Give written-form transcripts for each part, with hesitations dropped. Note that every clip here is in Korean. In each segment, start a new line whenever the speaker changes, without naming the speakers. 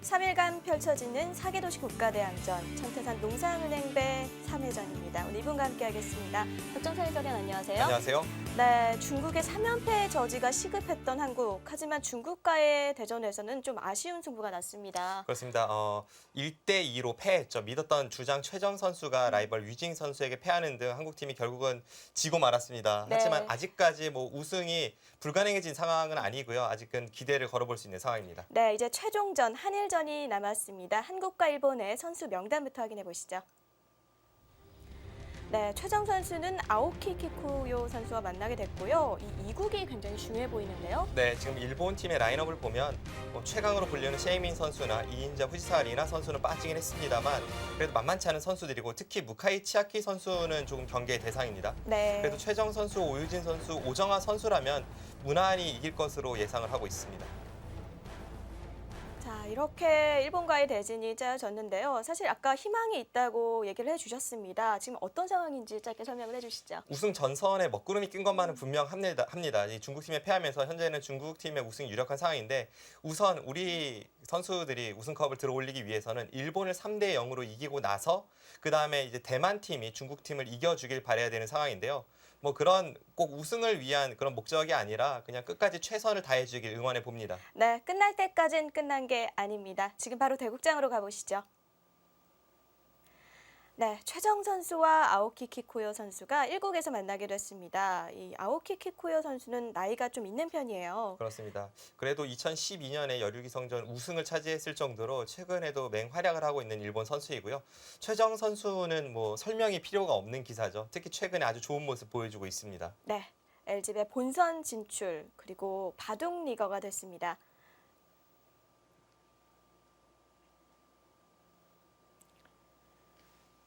3일간 펼쳐지는 4개 도시 국가대항전 천태산 농상은행배 3회전입니다. 오늘 이분과 함께하겠습니다. 박정찬 해설위원 안녕하세요.
안녕하세요.
네, 중국의 3연패의 저지가 시급했던 한국. 하지만 중국과의 대전에서는 좀 아쉬운 승부가 났습니다.
그렇습니다. 1대2로 패했죠. 믿었던 주장 최정 선수가 라이벌 위징 선수에게 패하는 등 한국팀이 결국은 지고 말았습니다.
네.
하지만 아직까지 우승이 불가능해진 상황은 아니고요. 아직은 기대를 걸어볼 수 있는 상황입니다.
네, 이제 최종전 한일전이 남았습니다. 한국과 일본의 선수 명단부터 확인해 보시죠. 네, 최정 선수는 아오키 키쿠요 선수와 만나게 됐고요. 이 이국이 굉장히 중요해 보이는데요.
네, 지금 일본 팀의 라인업을 보면 최강으로 불리는 셰이민 선수나 이인자 후지사 리나 선수는 빠지긴 했습니다만 그래도 만만치 않은 선수들이고 특히 무카이 치아키 선수는 조금 경계의 대상입니다.
네.
그래도 최정 선수, 오유진 선수, 오정아 선수라면 무난히 이길 것으로 예상을 하고 있습니다.
자, 이렇게 일본과의 대진이 짜여졌는데요. 사실 아까 희망이 있다고 얘기를 해주셨습니다. 지금 어떤 상황인지 짧게 설명을 해주시죠.
우승 전선에 먹구름이 낀 것만은 분명합니다. 이 중국팀에 패하면서 현재는 중국팀의 우승이 유력한 상황인데 우선 우리 선수들이 우승컵을 들어올리기 위해서는 일본을 3대 0으로 이기고 나서 그다음에 이제 대만 팀이 중국 팀을 이겨주길 바라야 되는 상황인데요. 그런 꼭 우승을 위한 그런 목적이 아니라 그냥 끝까지 최선을 다해주길 응원해 봅니다.
네, 끝날 때까진 끝난 게 아닙니다. 지금 바로 대국장으로 가보시죠. 네, 최정 선수와 아오키 키쿠요 선수가 1국에서 만나게 됐습니다. 이 아오키 키쿠요 선수는 나이가 좀 있는 편이에요.
그렇습니다. 그래도 2012년에 여류기성전 우승을 차지했을 정도로 최근에도 맹활약을 하고 있는 일본 선수이고요. 최정 선수는 설명이 필요가 없는 기사죠. 특히 최근에 아주 좋은 모습 보여주고 있습니다.
네, LG배 본선 진출 그리고 바둑 리거가 됐습니다.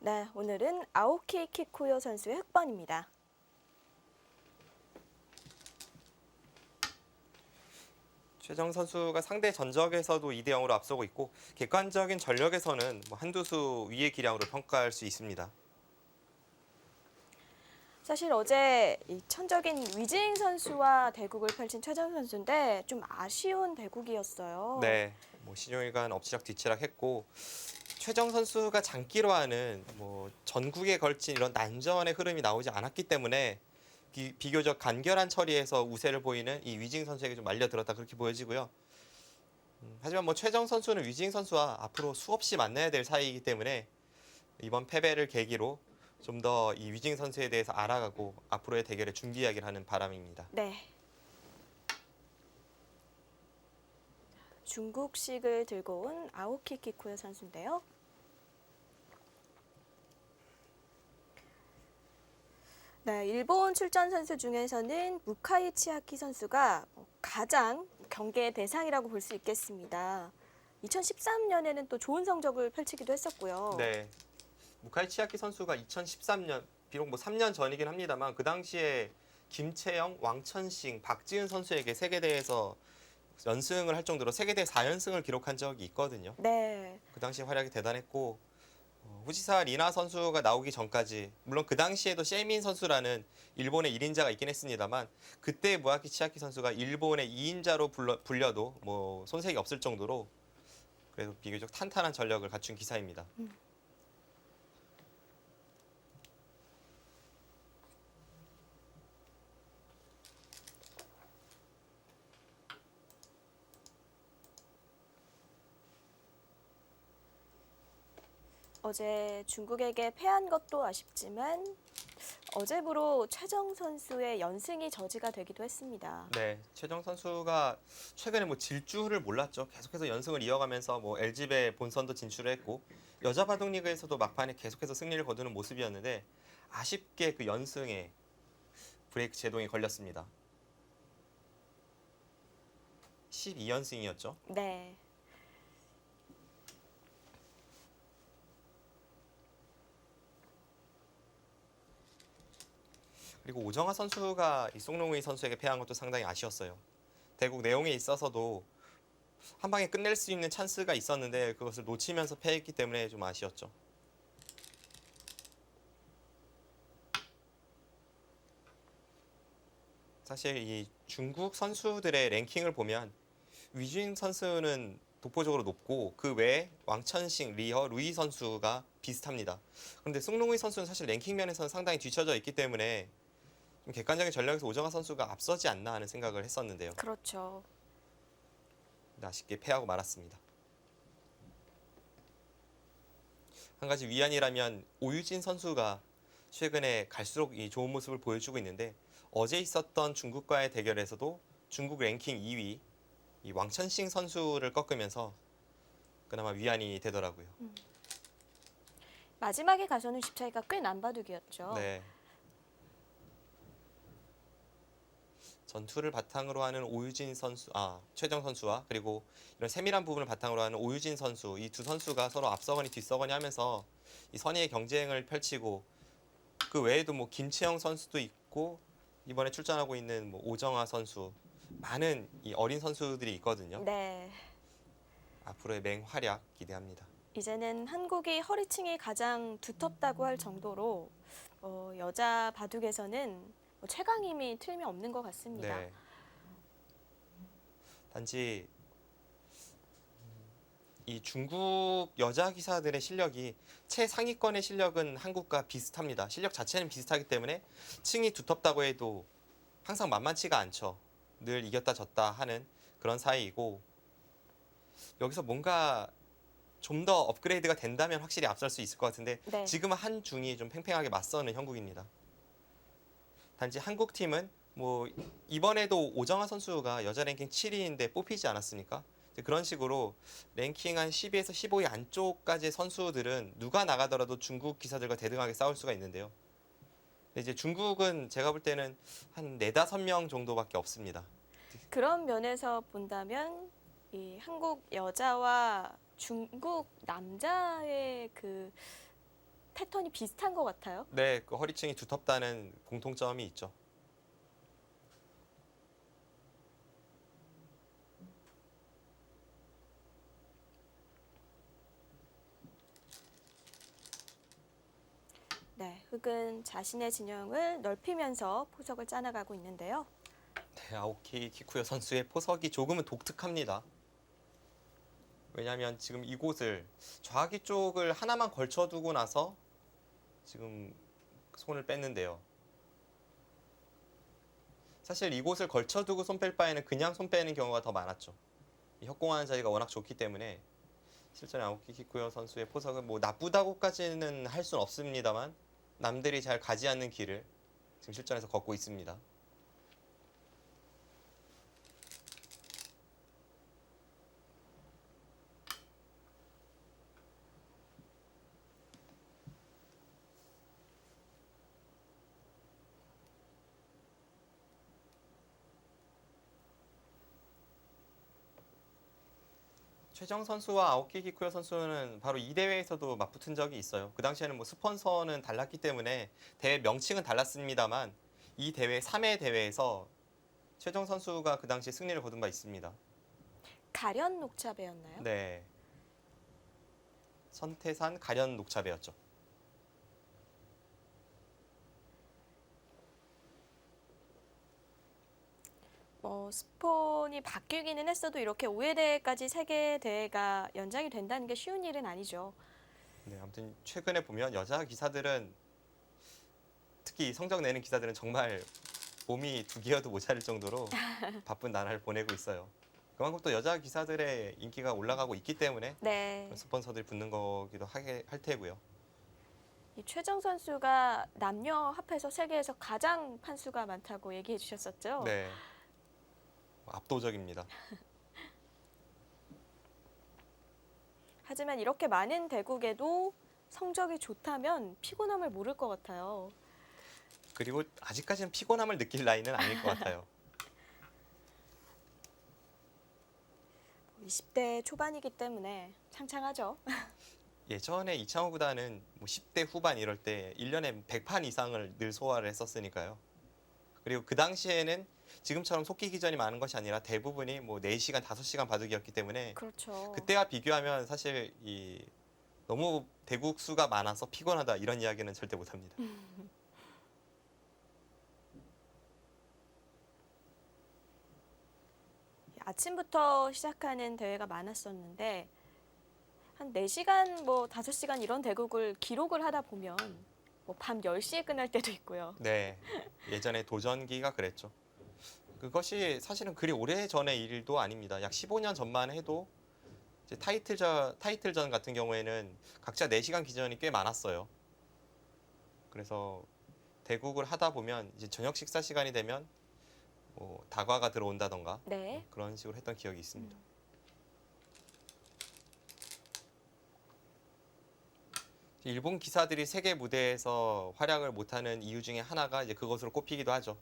네, 오늘은 아오키 키쿠요 선수의 흑번입니다.
최정 선수가 상대 전적에서도 2대 0으로 앞서고 있고 객관적인 전력에서는 한두 수 위의 기량으로 평가할 수 있습니다.
사실 어제 이 천적인 위징 선수와 대국을 펼친 최정 선수인데 좀 아쉬운 대국이었어요.
네, 신용일관 엎치락 뒤치락 했고 최정 선수가 장기로 하는 전국에 걸친 이런 난전의 흐름이 나오지 않았기 때문에 비교적 간결한 처리에서 우세를 보이는 이 위징 선수에게 좀 말려들었다 그렇게 보여지고요. 하지만 최정 선수는 위징 선수와 앞으로 수없이 만나야 될 사이이기 때문에 이번 패배를 계기로 좀 더 이 위징 선수에 대해서 알아가고 앞으로의 대결에 준비하길 하는 바람입니다.
네. 중국식을 들고 온 아오키 키쿠요 선수인데요. 네, 일본 출전 선수 중에서는 무카이 치아키 선수가 가장 경계의 대상이라고 볼 수 있겠습니다. 2013년에는 또 좋은 성적을 펼치기도 했었고요.
네. 무카이 치아키 선수가 2013년 비록 3년 전이긴 합니다만 그 당시에 김채영, 왕천싱, 박지은 선수에게 세계대회에서 연승을 할 정도로 세계대회 4연승을 기록한 적이 있거든요.
네.
그 당시 활약이 대단했고 후지사 리나 선수가 나오기 전까지 물론 그 당시에도 셰이민 선수라는 일본의 1인자가 있긴 했습니다만 그때 무아키 치아키 선수가 일본의 2인자로 불려도 손색이 없을 정도로 그래도 비교적 탄탄한 전력을 갖춘 기사입니다.
어제 중국에게 패한 것도 아쉽지만 어제부로 최정 선수의 연승이 저지가 되기도 했습니다.
네, 최정 선수가 최근에 질주를 몰랐죠. 계속해서 연승을 이어가면서 LG배 본선도 진출했고 여자 바둑 리그에서도 막판에 계속해서 승리를 거두는 모습이었는데 아쉽게 그 연승에 브레이크 제동이 걸렸습니다. 12연승이었죠.
네.
그리고 오정아 선수가 이 송롱의 선수에게 패한 것도 상당히 아쉬웠어요. 대국 내용에 있어서도 한 방에 끝낼 수 있는 찬스가 있었는데 그것을 놓치면서 패했기 때문에 좀 아쉬웠죠. 사실 이 중국 선수들의 랭킹을 보면 위징 선수는 독보적으로 높고 그 외에 왕천식, 리허, 루이 선수가 비슷합니다. 그런데 숭룽의 선수는 사실 랭킹 면에서는 상당히 뒤처져 있기 때문에 좀 객관적인 전략에서 오정아 선수가 앞서지 않나 하는 생각을 했었는데요.
그렇죠.
아쉽게 패하고 말았습니다. 한 가지 위안이라면 오유진 선수가 최근에 갈수록 이 좋은 모습을 보여주고 있는데 어제 있었던 중국과의 대결에서도 중국 랭킹 2위 이 왕천싱 선수를 꺾으면서 그나마 위안이 되더라고요.
마지막에 가서는 집 차이가 꽤 난바둑이었죠.
네. 전투를 바탕으로 하는 오유진 선수, 최정 선수와 그리고 이런 세밀한 부분을 바탕으로 하는 오유진 선수, 이 두 선수가 서로 앞서거니 뒤서거니 하면서 이 선의의 경쟁을 펼치고 그 외에도 뭐 김채영 선수도 있고 이번에 출전하고 있는 뭐 오정아 선수 많은 이 어린 선수들이 있거든요.
네.
앞으로의 맹활약 기대합니다.
이제는 한국이 허리층이 가장 두텁다고 할 정도로 여자 바둑에서는 뭐 최강힘이 틀림없는 것 같습니다.
네. 단지 이 중국 여자 기사들의 실력이 최상위권의 실력은 한국과 비슷합니다. 실력 자체는 비슷하기 때문에 층이 두텁다고 해도 항상 만만치가 않죠. 늘 이겼다 졌다 하는 그런 사이이고 여기서 뭔가 좀 더 업그레이드가 된다면 확실히 앞설 수 있을 것 같은데
네.
지금은 한중이 좀 팽팽하게 맞서는 형국입니다. 단지 한국 팀은 뭐 이번에도 오정아 선수가 여자 랭킹 7위인데 뽑히지 않았습니까? 그런 식으로 랭킹 한 10위에서 15위 안쪽까지의 선수들은 누가 나가더라도 중국 기사들과 대등하게 싸울 수가 있는데요. 근데 이제 중국은 제가 볼 때는 한 4, 5명 정도밖에 없습니다.
그런 면에서 본다면 이 한국 여자와 중국 남자의 그 패턴이 비슷한 것 같아요.
네, 그 허리층이 두텁다는 공통점이 있죠.
네, 흑은 자신의 진영을 넓히면서 포석을 짜나가고 있는데요.
네, 아오키 키쿠요 선수의 포석이 조금은 독특합니다. 왜냐하면 지금 이곳을 좌기 쪽을 하나만 걸쳐두고 나서 지금 손을 뺐는데요. 사실 이곳을 걸쳐두고 손 뺄 바에는 그냥 손 빼는 경우가 더 많았죠. 이 협공하는 자리가 워낙 좋기 때문에 실전에 아오키 키쿠요 선수의 포석은 뭐 나쁘다고까지는 할 수는 없습니다만 남들이 잘 가지 않는 길을 지금 실전에서 걷고 있습니다. 최정 선수와 아오키 키쿠요 선수는 바로 이 대회에서도 맞붙은 적이 있어요. 그 당시에는 뭐 스폰서는 달랐기 때문에 대회 명칭은 달랐습니다만 이 대회 3회 대회에서 최정 선수가 그 당시에 승리를 거둔 바 있습니다.
가련 녹차배였나요?
네. 선태산 가련 녹차배였죠.
스폰이 바뀌기는 했어도 이렇게 5회 대회까지 세계 대회가 연장이 된다는 게 쉬운 일은 아니죠.
네, 아무튼 최근에 보면 여자 기사들은 특히 성적 내는 기사들은 정말 몸이 2개여도 모자랄 정도로 바쁜 나날을 보내고 있어요. 그만큼 또 여자 기사들의 인기가 올라가고 있기 때문에
네.
스폰서들이 붙는 거기도 할 테고요.
이 최정 선수가 남녀 합해서 세계에서 가장 판수가 많다고 얘기해 주셨었죠.
네, 압도적입니다.
하지만 이렇게 많은 대국에도 성적이 좋다면 피곤함을 모를 것 같아요.
그리고 아직까지는 피곤함을 느낄 나이는 아닐 것 같아요.
20대 초반이기 때문에 창창하죠.
예전에 이창호 구단은 뭐 10대 후반 이럴 때 1년에 100판 이상을 늘 소화를 했었으니까요. 그리고 그 당시에는 지금처럼 속기 기전이 많은 것이 아니라 대부분이 뭐 4시간, 5시간 바둑이었기 때문에
그렇죠.
그때와 비교하면 사실 너무 대국 수가 많아서 피곤하다 이런 이야기는 절대 못합니다.
아침부터 시작하는 대회가 많았었는데 한 4시간, 뭐 5시간 이런 대국을 기록을 하다 보면 뭐 밤 10시에 끝날 때도 있고요.
네, 예전에 도전기가 그랬죠. 그것이 사실은 그리 오래 전의 일도 아닙니다. 약 15년 전만 해도 이제 타이틀전 같은 경우에는 각자 4시간 기전이 꽤 많았어요. 그래서 대국을 하다 보면 이제 저녁 식사 시간이 되면 뭐 다과가 들어온다던가
네.
그런 식으로 했던 기억이 있습니다. 일본 기사들이 세계 무대에서 활약을 못하는 이유 중에 하나가 이제 그것으로 꼽히기도 하죠.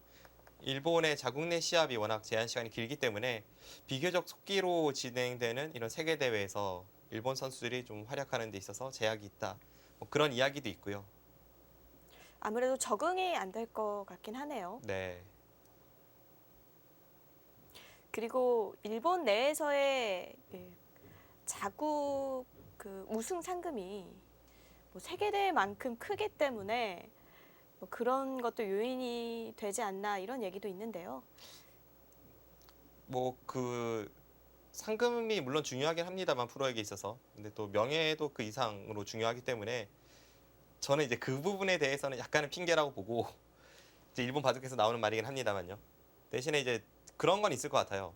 일본의 자국 내 시합이 워낙 제한 시간이 길기 때문에 비교적 속기로 진행되는 이런 세계 대회에서 일본 선수들이 좀 활약하는 데 있어서 제약이 있다. 뭐 그런 이야기도 있고요.
아무래도 적응이 안 될 것 같긴 하네요.
네.
그리고 일본 내에서의 자국 그 우승 상금이 뭐 세계대회만큼 크기 때문에 뭐 그런 것도 요인이 되지 않나 이런 얘기도 있는데요.
뭐 그 상금이 물론 중요하긴 합니다만 프로에게 있어서 근데 또 명예도 그 이상으로 중요하기 때문에 저는 이제 그 부분에 대해서는 약간의 핑계라고 보고 이제 일본 바둑에서 나오는 말이긴 합니다만요. 대신에 이제 그런 건 있을 것 같아요.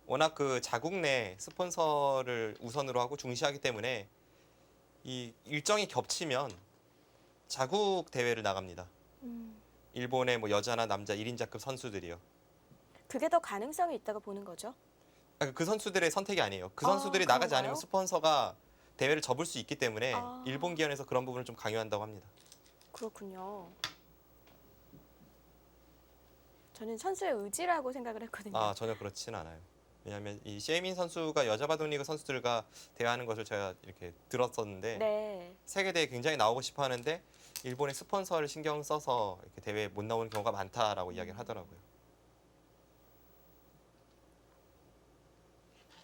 워낙 그 자국 내 스폰서를 우선으로 하고 중시하기 때문에 이 일정이 겹치면 자국 대회를 나갑니다. 일본의 뭐 여자나 남자 1인자급 선수들이요.
그게 더 가능성이 있다고 보는 거죠.
그 선수들의 선택이 아니에요. 그
아,
선수들이 나가지
그런가요?
않으면 스폰서가 대회를 접을 수 있기 때문에
아.
일본 기원에서 그런 부분을 좀 강요한다고 합니다.
그렇군요. 저는 선수의 의지라고 생각을 했거든요.
아, 전혀 그렇진 않아요. 왜냐하면 이 셰이민 선수가 여자 바둑리그 선수들과 대화하는 것을 제가 이렇게 들었었는데
네.
세계대회 굉장히 나오고 싶어 하는데 일본의 스폰서를 신경 써서 이렇게 대회에 못 나오는 경우가 많다라고 이야기를 하더라고요.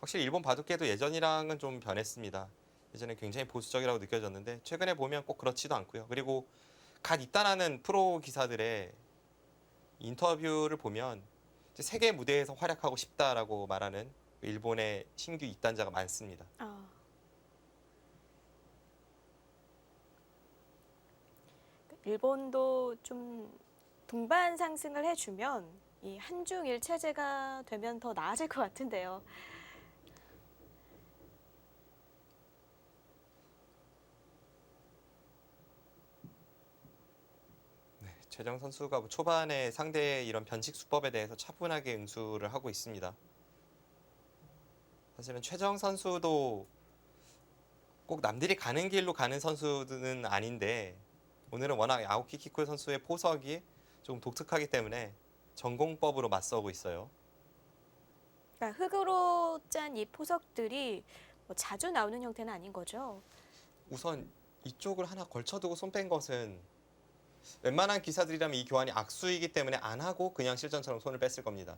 확실히 일본 바둑계도 예전이랑은 좀 변했습니다. 예전에 굉장히 보수적이라고 느껴졌는데 최근에 보면 꼭 그렇지도 않고요. 그리고 갓 입단하는 프로 기사들의 인터뷰를 보면 이제 세계 무대에서 활약하고 싶다라고 말하는 일본의 신규 입단자가 많습니다.
일본도 좀 동반 상승을 해주면 이 한중일 체제가 되면 더 나아질 것 같은데요.
최정 선수가 초반에 상대의 이런 변칙 수법에 대해서 차분하게 응수를 하고 있습니다. 사실은 최정 선수도 꼭 남들이 가는 길로 가는 선수는 아닌데 오늘은 워낙 아오키 키코 선수의 포석이 좀 독특하기 때문에 전공법으로 맞서고 있어요.
그러니까 흙으로 짠 이 포석들이 뭐 자주 나오는 형태는 아닌 거죠.
우선 이쪽을 하나 걸쳐두고 손 뺀 것은 웬만한 기사들이라면 이 교환이 악수이기 때문에 안 하고 그냥 실전처럼 손을 뺐을 겁니다.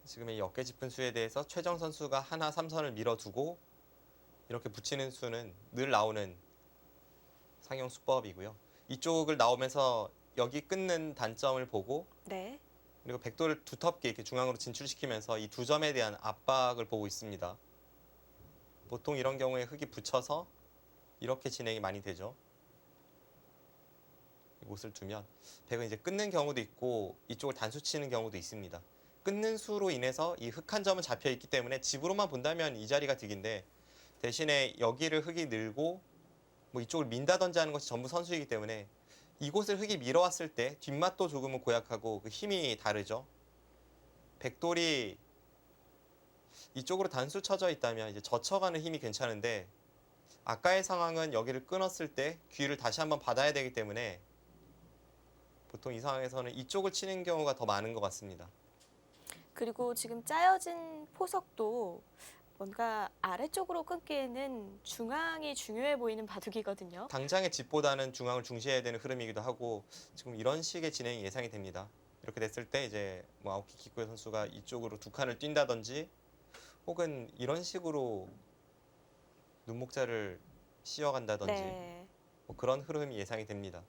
지금 이 어깨 짚은 수에 대해서 최정 선수가 하나 3선을 밀어두고 이렇게 붙이는 수는 늘 나오는 상용 수법이고요. 이쪽을 나오면서 여기 끊는 단점을 보고
네.
그리고 백도를 두텁게 이렇게 중앙으로 진출시키면서 이 두 점에 대한 압박을 보고 있습니다. 보통 이런 경우에 흙이 붙여서 이렇게 진행이 많이 되죠. 이곳을 두면 백은 이제 끊는 경우도 있고 이쪽을 단수 치는 경우도 있습니다. 끊는 수로 인해서 이 흙 한 점은 잡혀 있기 때문에 집으로만 본다면 이 자리가 득인데 대신에 여기를 흙이 늘고 뭐 이쪽을 민다든지 하는 것이 전부 선수이기 때문에 이곳을 흙이 밀어왔을 때 뒷맛도 조금은 고약하고 그 힘이 다르죠. 백돌이 이쪽으로 단수 쳐져 있다면 이제 젖혀가는 힘이 괜찮은데 아까의 상황은 여기를 끊었을 때 귀를 다시 한번 받아야 되기 때문에 보통 이 상황에서는 이쪽을 치는 경우가 더 많은 것 같습니다.
그리고 지금 짜여진 포석도 뭔가 아래쪽으로 끊기에는 중앙이 중요해 보이는 바둑이거든요.
당장의 집보다는 중앙을 중시해야 되는 흐름이기도 하고 지금 이런 식의 진행이 예상이 됩니다. 이렇게 됐을 때 이제 뭐 아오키 키쿠요 선수가 이쪽으로 두 칸을 뛴다든지 혹은 이런 식으로 눈목자를 씌워간다든지
네.
뭐 그런 흐름이 예상이 됩니다.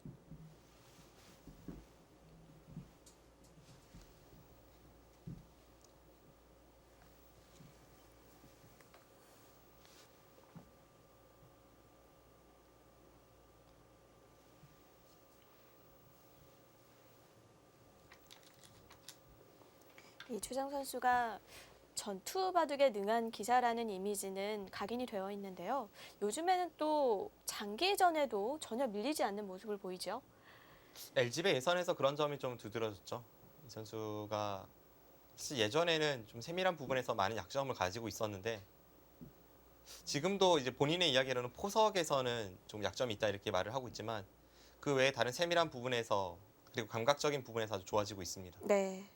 이 최정 선수가 전투 바둑에 능한 기사라는 이미지는 각인이 되어 있는데요. 요즘에는 또 장기전에도 전혀 밀리지 않는 모습을 보이죠.
LG배 예선에서 그런 점이 좀 두드러졌죠. 이 선수가 사실 예전에는 좀 세밀한 부분에서 많은 약점을 가지고 있었는데 지금도 이제 본인의 이야기로는 포석에서는 좀 약점이 있다 이렇게 말을 하고 있지만 그 외에 다른 세밀한 부분에서 그리고 감각적인 부분에서 아주 좋아지고 있습니다.
네.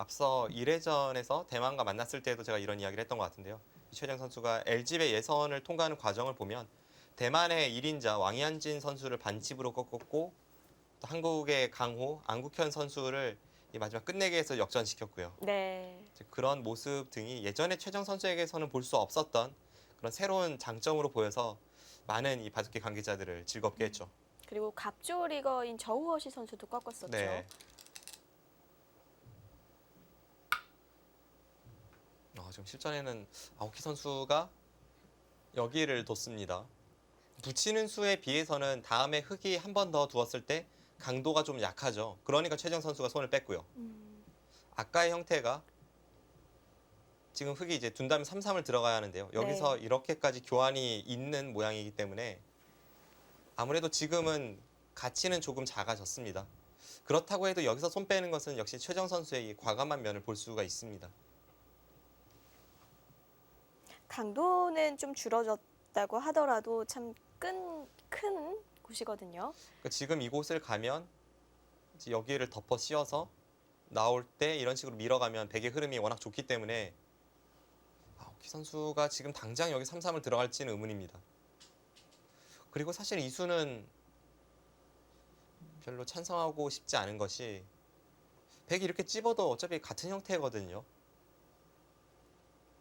앞서 1회전에서 대만과 만났을 때도 제가 이런 이야기를 했던 것 같은데요. 최정 선수가 LG배 예선을 통과하는 과정을 보면 대만의 1인자 왕이안진 선수를 반집으로 꺾었고 또 한국의 강호, 안국현 선수를 이 마지막 끝내기에서 역전시켰고요.
네.
이제 그런 모습 등이 예전에 최정 선수에게서는 볼 수 없었던 그런 새로운 장점으로 보여서 많은 이 바둑계 관계자들을 즐겁게 했죠.
그리고 갑조 리거인 저우허시 선수도 꺾었었죠.
네. 지금 실전에는 아오키 선수가 여기를 뒀습니다. 붙이는 수에 비해서는 다음에 흙이 한 번 더 두었을 때 강도가 좀 약하죠. 그러니까 최정 선수가 손을 뺐고요. 아까의 형태가 지금 흙이 이제 둔 다음에 3-3을 들어가야 하는데요. 여기서
네.
이렇게까지 교환이 있는 모양이기 때문에 아무래도 지금은 가치는 조금 작아졌습니다. 그렇다고 해도 여기서 손 빼는 것은 역시 최정 선수의 이 과감한 면을 볼 수가 있습니다.
강도는 좀 줄어졌다고 하더라도 참 큰 곳이거든요.
그러니까 지금 이곳을 가면 이제 여기를 덮어 씌워서 나올 때 이런 식으로 밀어가면 백의 흐름이 워낙 좋기 때문에 아오키 선수가 지금 당장 여기 3-3을 들어갈지는 의문입니다. 그리고 사실 이 수는 별로 찬성하고 싶지 않은 것이 백이 이렇게 찝어도 어차피 같은 형태거든요.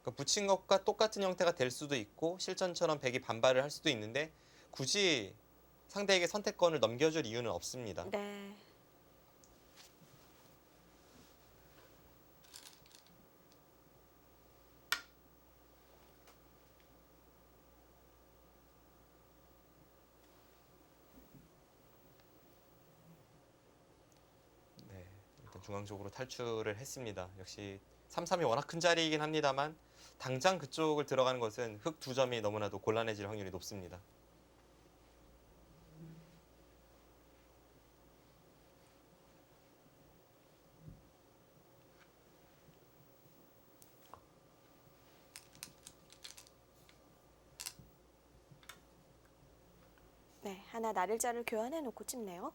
그러니까 붙인 것과 똑같은 형태가 될 수도 있고 실전처럼 백이 반발을 할 수도 있는데 굳이 상대에게 선택권을 넘겨줄 이유는 없습니다.
네.
네, 일단 중앙 쪽으로 탈출을 했습니다. 역시 3-3이 워낙 큰 자리이긴 합니다만 당장 그쪽을 들어가는 것은 흙 두 점이 너무나도 곤란해질 확률이 높습니다.
네. 하나 나를자를 교환해 놓고 찝네요.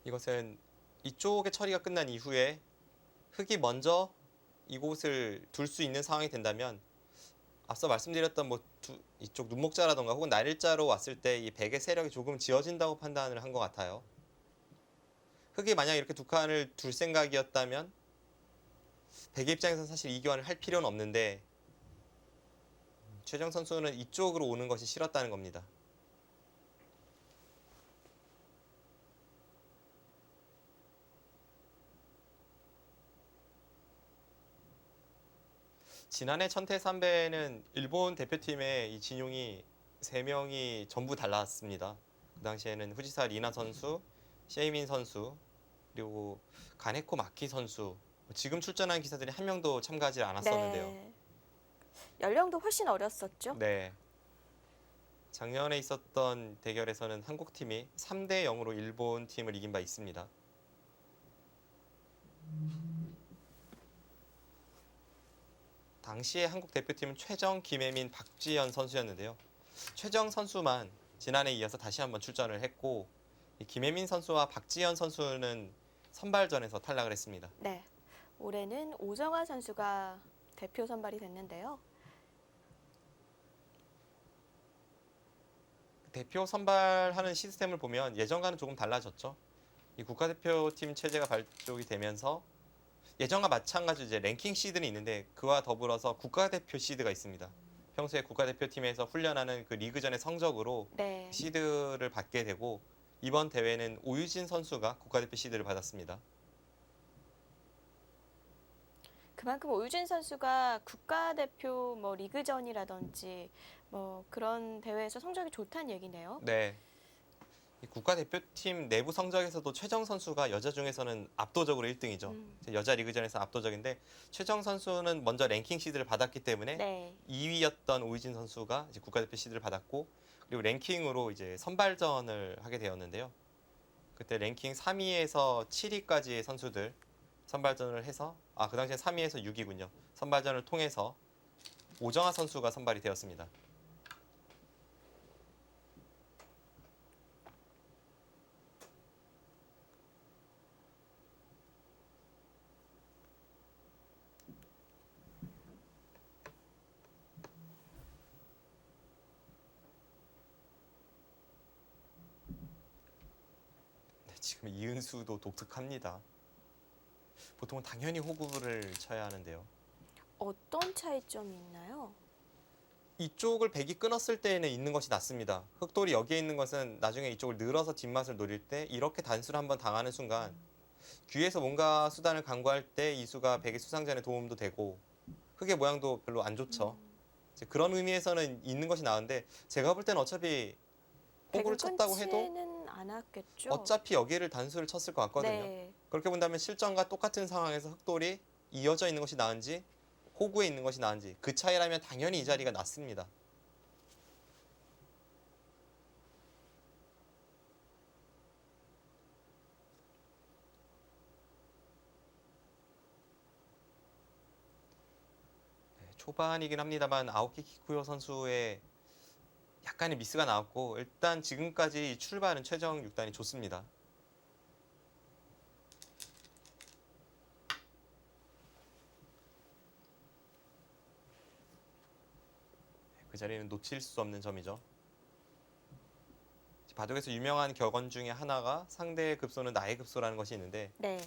이것은 이쪽의 처리가 끝난 이후에 흙이 먼저 이곳을 둘 수 있는 상황이 된다면 앞서 말씀드렸던 이쪽 눈목자라던가 혹은 날일자로 왔을 때 이 백의 세력이 조금 지어진다고 판단을 한 것 같아요. 흙이 만약 이렇게 두 칸을 둘 생각이었다면 백의 입장에서는 사실 이 교환을 할 필요는 없는데 최정 선수는 이쪽으로 오는 것이 싫었다는 겁니다. 지난해 천태삼배는 일본 대표팀의 이 진용이 3명이 전부 달랐습니다. 그 당시에는 후지사 리나 선수, 셰이민 선수, 그리고 가네코 마키 선수, 지금 출전한 기사들이 한 명도 참가하지 않았었는데요.
네. 연령도 훨씬 어렸었죠.
네. 작년에 있었던 대결에서는 한국팀이 3-0으로 일본 팀을 이긴 바 있습니다. 당시에 한국 대표팀은 최정, 김혜민, 박지현 선수였는데요. 최정 선수만 지난해에 이어서 다시 한번 출전을 했고 이 김혜민 선수와 박지현 선수는 선발전에서 탈락을 했습니다.
네. 올해는 오정아 선수가 대표 선발이 됐는데요.
대표 선발하는 시스템을 보면 예전과는 조금 달라졌죠. 이 국가대표팀 체제가 발족이 되면서 예전과 마찬가지로 이제 랭킹 시드는 있는데 그와 더불어서 국가대표 시드가 있습니다. 평소에 국가대표팀에서 훈련하는 그 리그전의 성적으로
네.
시드를 받게 되고 이번 대회는 오유진 선수가 국가대표 시드를 받았습니다.
그만큼 오유진 선수가 국가대표 뭐 리그전이라든지 뭐 그런 대회에서 성적이 좋다는 얘기네요.
네. 이 국가대표팀 내부 성적에서도 최정 선수가 여자 중에서는 압도적으로 1등이죠. 여자 리그전에서 압도적인데 최정 선수는 먼저 랭킹 시드를 받았기 때문에
네.
2위였던 오유진 선수가 이제 국가대표 시드를 받았고 그리고 랭킹으로 이제 선발전을 하게 되었는데요. 그때 랭킹 3위에서 7위까지의 선수들 선발전을 해서 그 당시에 3위에서 6위군요. 선발전을 통해서 오정아 선수가 선발이 되었습니다. 네, 지금 이은수도 독특합니다. 보통은 당연히 호구를 쳐야 하는데요.
어떤 차이점이 있나요?
이쪽을 백이 끊었을 때에는 있는 것이 낫습니다. 흑돌이 여기에 있는 것은 나중에 이쪽을 늘어서 뒷맛을 노릴 때 이렇게 단수를 한번 당하는 순간 귀에서 뭔가 수단을 강구할 때 이 수가 백의 수상전에 도움도 되고 흑의 모양도 별로 안 좋죠. 이제 그런 의미에서는 있는 것이 나은데 제가 볼 때는 어차피 호구를 쳤다고 해도
끊지는 않았겠죠.
어차피 여기를 단수를 쳤을 것 같거든요.
네.
그렇게 본다면 실전과 똑같은 상황에서 흑돌이 이어져 있는 것이 나은지 호구에 있는 것이 나은지 그 차이라면 당연히 이 자리가 낫습니다. 네, 초반이긴 합니다만 아오키 키쿠요 선수의 약간의 미스가 나왔고 일단 지금까지 출발은 최정 6단이 좋습니다. 그 자리는 놓칠 수 없는 점이죠. 바둑에서 유명한 격언 중에 하나가 상대의 급소는 나의 급소라는 것이 있는데
네.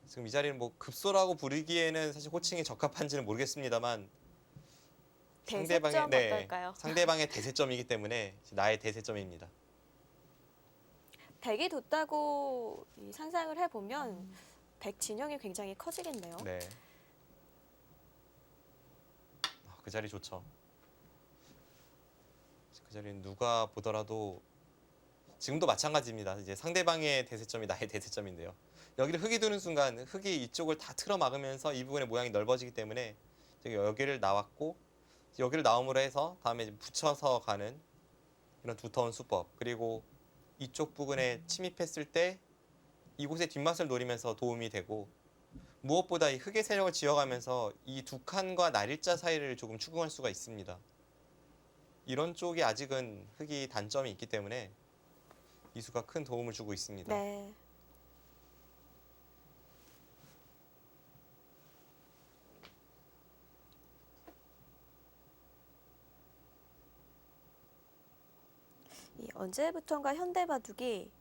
지금 이 자리는 뭐 급소라고 부르기에는 사실 호칭이 적합한지는 모르겠습니다만
대세점 어떨까요?
상대방의 대세점이기 때문에 나의 대세점입니다.
백이 뒀다고 이 상상을 해보면 백 진영이 굉장히 커지겠네요.
네. 그 자리 좋죠. 그 자리는 누가 보더라도 지금도 마찬가지입니다. 이제 상대방의 대세점이 나의 대세점인데요. 여기를 흑이 두는 순간 흑이 이쪽을 다 틀어 막으면서 이 부분의 모양이 넓어지기 때문에 여기를 나왔고 여기를 나옴으로 해서 다음에 이제 붙여서 가는 이런 두터운 수법 그리고 이쪽 부분에 침입했을 때 이곳의 뒷맛을 노리면서 도움이 되고 무엇보다 이 흑의 세력을 지어가면서 이 두 칸과 날일자 사이를 조금 추궁할 수가 있습니다. 이런 쪽이 아직은 흑이 단점이 있기 때문에 이 수가 큰 도움을 주고 있습니다.
네. 언제부턴가 현대바둑이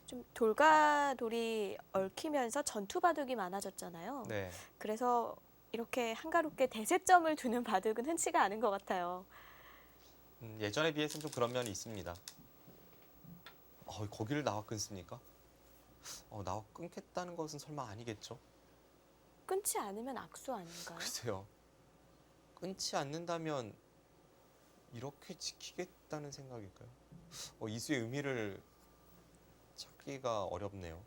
좀 돌과 돌이 얽히면서 전투바둑이 많아졌잖아요.
네.
그래서 이렇게 한가롭게 대세점을 두는 바둑은 흔치가 않은 것 같아요.
예전에 비해서는 좀 그런 면이 있습니다. 거기를 나와 끊습니까? 나와 끊겠다는 것은 설마 아니겠죠?
끊지 않으면 악수 아닌가요?
글쎄요. 끊지 않는다면 이렇게 지키겠다는 생각일까요? 이수의 의미를 찾기가 어렵네요.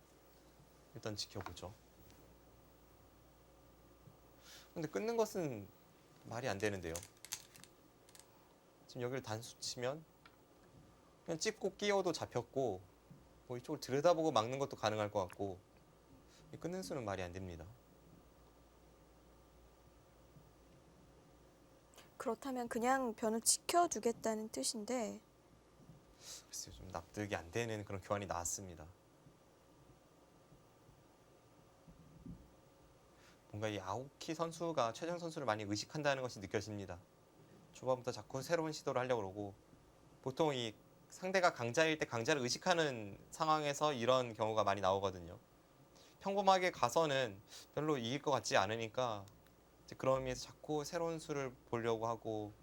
일단 지켜보죠. 근데 끊는 것은 말이 안 되는데요. 지금 여기를 단수 치면 그냥 찝고 끼워도 잡혔고 뭐 이쪽을 들여다보고 막는 것도 가능할 것 같고 끊는 수는 말이 안 됩니다.
그렇다면 그냥 변을 지켜두겠다는 뜻인데
글쎄요, 좀 납득이 안 되는 그런 교환이 나왔습니다. 뭔가 이 아오키 선수가 최정 선수를 많이 의식한다는 것이 느껴집니다. 초반부터 자꾸 새로운 시도를 하려고 그러고 보통 이 상대가 강자일 때 강자를 의식하는 상황에서 이런 경우가 많이 나오거든요. 평범하게 가서는 별로 이길 것 같지 않으니까 이제 그런 의미에서 자꾸 새로운 수를 보려고 하고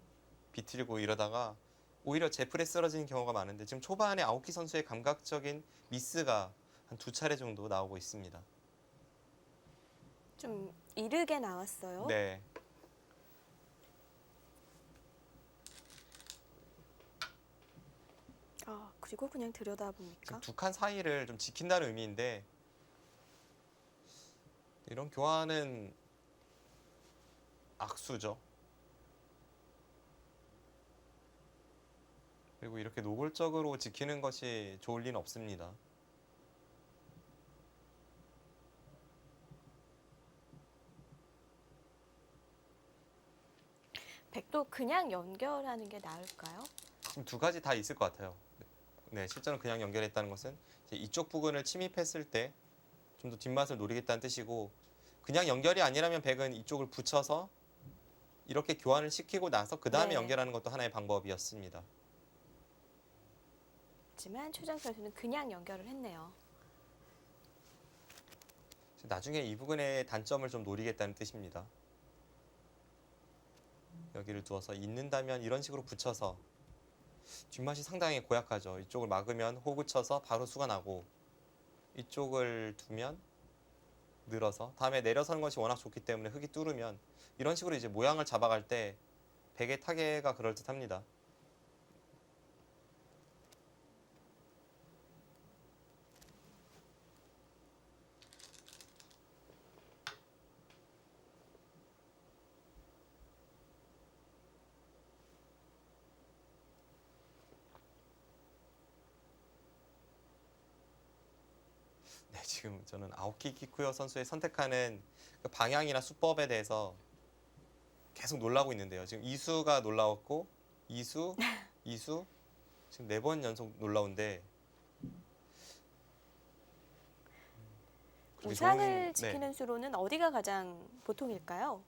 비틀고 이러다가 오히려 제풀에 쓰러지는 경우가 많은데 지금 초반에 아오키 선수의 감각적인 미스가 한 2차례 정도 나오고 있습니다.
좀 이르게 나왔어요.
네.
그리고 그냥 들여다보니까
두 칸 사이를 좀 지킨다는 의미인데 이런 교환은 악수죠. 그리고 이렇게 노골적으로 지키는 것이 좋을 리는 없습니다.
백도 그냥 연결하는 게 나을까요?
지금 두 가지 다 있을 것 같아요. 네, 실제로 그냥 연결했다는 것은 이제 이쪽 부근을 침입했을 때 좀 더 뒷맛을 노리겠다는 뜻이고 그냥 연결이 아니라면 백은 이쪽을 붙여서 이렇게 교환을 시키고 나서 그 다음에
네.
연결하는 것도 하나의 방법이었습니다.
하지만 최정 선수는 그냥 연결을 했네요.
나중에 이 부분의 단점을 좀 노리겠다는 뜻입니다. 여기를 두어서 있는다면 이런 식으로 붙여서 뒷맛이 상당히 고약하죠. 이쪽을 막으면 호구 쳐서 바로 수가 나고 이쪽을 두면 늘어서 다음에 내려서는 것이 워낙 좋기 때문에 흙이 뚫으면 이런 식으로 이제 모양을 잡아갈 때 백의 타개가 그럴듯합니다. 네, 지금 저는 아오키 키쿠요 선수의 선택하는 그 방향이나 수법에 대해서 계속 놀라고 있는데요. 지금 이수가 놀라웠고 이수, 이수 지금 4번 연속 놀라운데 그렇게
우상을
좋은-
지키는 수로는 어디가 가장 보통일까요?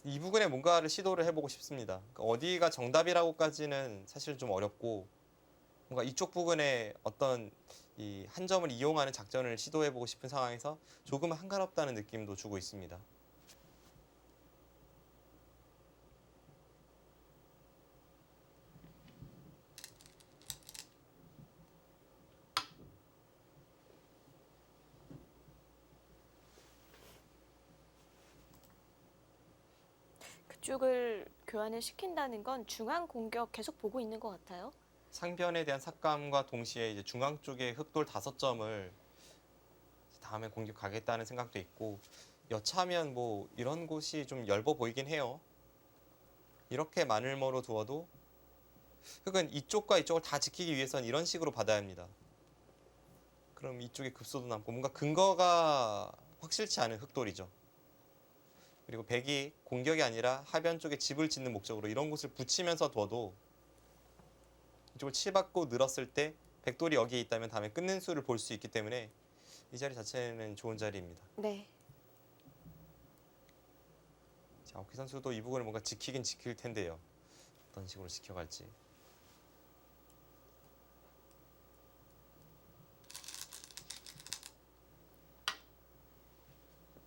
이 부분에 뭔가를 시도를 해보고 싶습니다. 그러니까 어디가 정답이라고까지는 사실 좀 어렵고 뭔가 이쪽 부분에 어떤 이 한 점을 이용하는 작전을 시도해보고 싶은 상황에서 조금 한가롭다는 느낌도 주고 있습니다.
그쪽을 교환을 시킨다는 건 중앙 공격 계속 보고 있는 것 같아요.
상변에 대한 삭감과 동시에 이제 중앙 쪽에 흑돌 5점을 다음에 공격하겠다는 생각도 있고 여차하면 뭐 이런 곳이 좀 엷어 보이긴 해요. 이렇게 마늘모로 두어도 흑은 이쪽과 이쪽을 다 지키기 위해서는 이런 식으로 받아야 합니다. 그럼 이쪽에 급소도 남고 뭔가 근거가 확실치 않은 흑돌이죠. 그리고 백이 공격이 아니라 하변 쪽에 집을 짓는 목적으로 이런 곳을 붙이면서 둬도 이쪽을 치받고 늘었을 때 백돌이 여기에 있다면 다음에 끊는 수를 볼 수 있기 때문에 이 자리 자체는 좋은 자리입니다.
네.
자, 아오키 선수도 이 부분을 뭔가 지키긴 지킬 텐데요. 어떤 식으로 지켜갈지.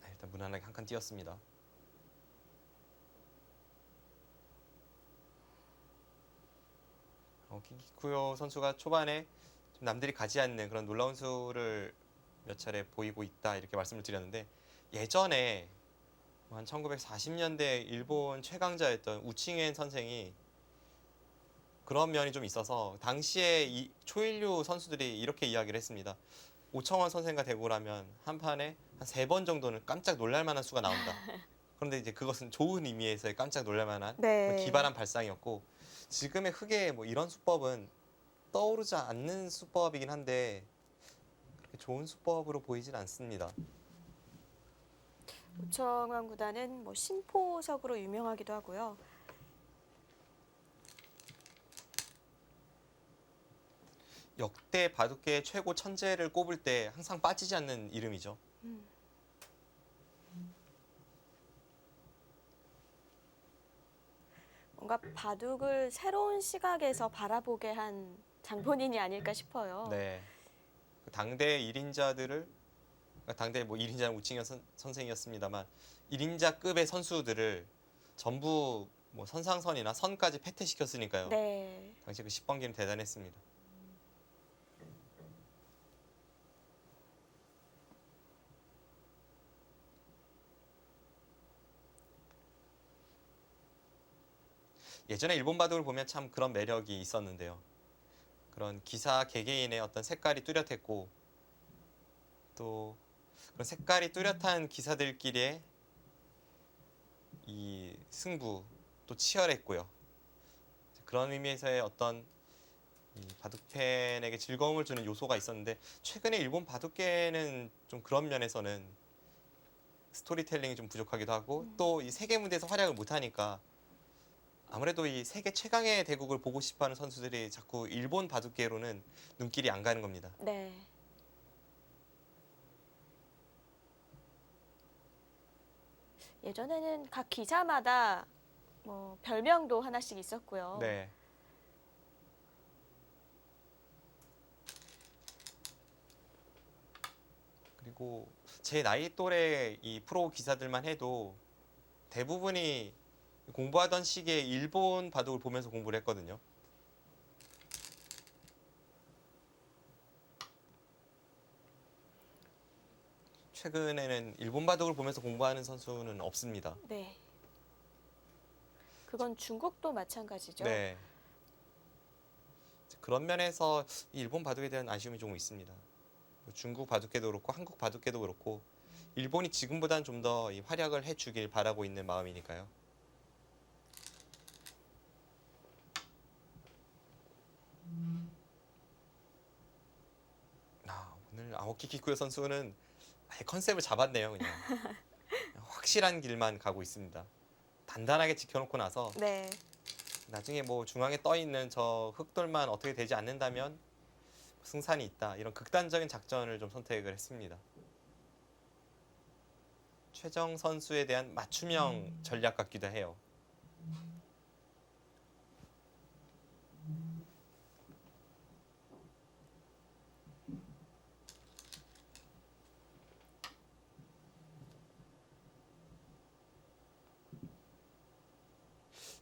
네, 일단 무난하게 한 칸 띄었습니다. 아오키 키쿠요 선수가 초반에 좀 남들이 가지 않는 그런 놀라운 수를 몇 차례 보이고 있다 이렇게 말씀을 드렸는데 예전에 한 1940년대 일본 최강자였던 우칭엔 선생이 그런 면이 좀 있어서 당시에 이 초일류 선수들이 이렇게 이야기를 했습니다. 오청원 선생과 대구라면 한 판에 한 3번 정도는 깜짝 놀랄 만한 수가 나온다. 그런데 이제 그것은 좋은 의미에서의 깜짝 놀랄 만한
네.
기발한 발상이었고 지금의 흑의 뭐 이런 수법은 떠오르지 않는 수법이긴 한데 그렇게 좋은 수법으로 보이진 않습니다.
우청왕 구단은 뭐 심포석으로 유명하기도 하고요.
역대 바둑계의 최고 천재를 꼽을 때 항상 빠지지 않는 이름이죠.
뭔가 바둑을 새로운 시각에서 바라보게 한 장본인이 아닐까 싶어요.
네. 그 당대 1인자들을 그러니까 당대 뭐 1인자는 우칭현 선생이었습니다만 1인자급의 선수들을 전부 뭐 선상선이나 선까지 패퇴시켰으니까요.
네.
당시 그 10번기는 대단했습니다. 예전에 일본 바둑을 보면 참 그런 매력이 있었는데요. 그런 기사 개개인의 어떤 색깔이 뚜렷했고 또 그런 색깔이 뚜렷한 기사들끼리의 이 승부도 치열했고요. 그런 의미에서의 어떤 이 바둑팬에게 즐거움을 주는 요소가 있었는데 최근에 일본 바둑계는 좀 그런 면에서는 스토리텔링이 좀 부족하기도 하고 또 이 세계 무대에서 활약을 못하니까 아무래도 이 세계 최강의 대국을 보고 싶어하는 선수들이 자꾸 일본 바둑계로는 눈길이 안 가는 겁니다.
네. 예전에는 각 기사마다 뭐 별명도 하나씩 있었고요.
네. 그리고 제 나이 또래 이 프로 기사들만 해도 대부분이 공부하던 시기에 일본 바둑을 보면서 공부를 했거든요. 최근에는 일본 바둑을 보면서 공부하는 선수는 없습니다.
네. 그건 중국도 마찬가지죠.
네. 그런 면에서 이 일본 바둑에 대한 아쉬움이 조금 있습니다. 뭐 중국 바둑계도 그렇고 한국 바둑계도 그렇고 일본이 지금보다는 좀 더 활약을 해주길 바라고 있는 마음이니까요. 오늘 아오키 키쿠요 선수는 아예 컨셉을 잡았네요. 그냥 확실한 길만 가고 있습니다. 단단하게 지켜놓고 나서
네.
나중에 뭐 중앙에 떠 있는 저 흑돌만 어떻게 되지 않는다면 승산이 있다. 이런 극단적인 작전을 좀 선택을 했습니다. 최정 선수에 대한 맞춤형 전략 같기도 해요.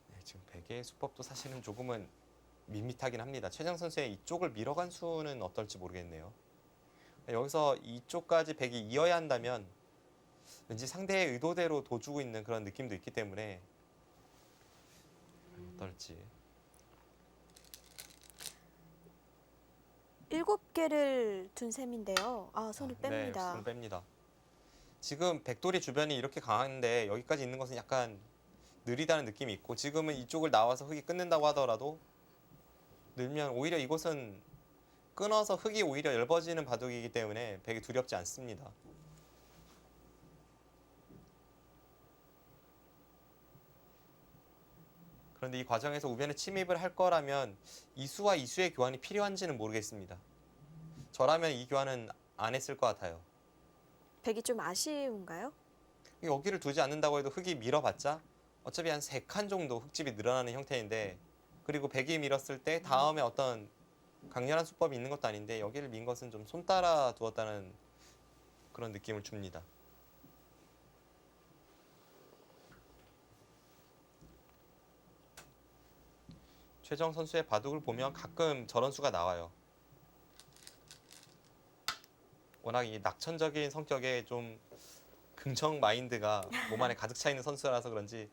네, 지금 베개의 수법도 사실은 조금은 밋밋하긴 합니다. 최정 선수의 이쪽을 밀어간 수는 어떨지 모르겠네요. 여기서 이쪽까지 백이 이어야 한다면 왠지 상대의 의도대로 둬주고 있는 그런 느낌도 있기 때문에 어떨지.
7개를 둔 셈인데요. 아, 손을 뺍니다.
네, 손을 뺍니다. 지금 백돌이 주변이 이렇게 강한데 여기까지 있는 것은 약간 느리다는 느낌이 있고 지금은 이쪽을 나와서 흙이 끊는다고 하더라도 늘면 오히려 이곳은 끊어서 흙이 오히려 얇아지는 바둑이기 때문에 백이 두렵지 않습니다. 그런데 이 과정에서 우변에 침입을 할 거라면 이수와 이수의 교환이 필요한지는 모르겠습니다. 저라면 이 교환은 안 했을 것 같아요.
백이 좀 아쉬운가요?
여기를 두지 않는다고 해도 흙이 밀어봤자 어차피 한 3칸 정도 흙집이 늘어나는 형태인데 그리고 백이 밀었을 때 다음에 어떤 강렬한 수법이 있는 것도 아닌데 여기를 민 것은 좀 손 따라 두었다는 그런 느낌을 줍니다. 최정 선수의 바둑을 보면 가끔 저런 수가 나와요. 워낙 이 낙천적인 성격에 좀 긍정 마인드가 몸 안에 가득 차 있는 선수라서 그런지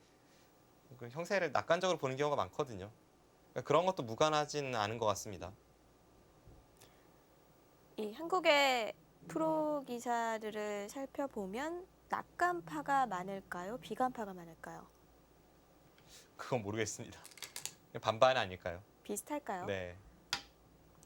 그 형세를 낙관적으로 보는 경우가 많거든요. 그러니까 그런 것도 무관하지는 않은 것 같습니다.
이 한국의 프로 기사들을 살펴보면 낙관파가 많을까요? 비관파가 많을까요?
그건 모르겠습니다. 반반 아닐까요?
비슷할까요?
네.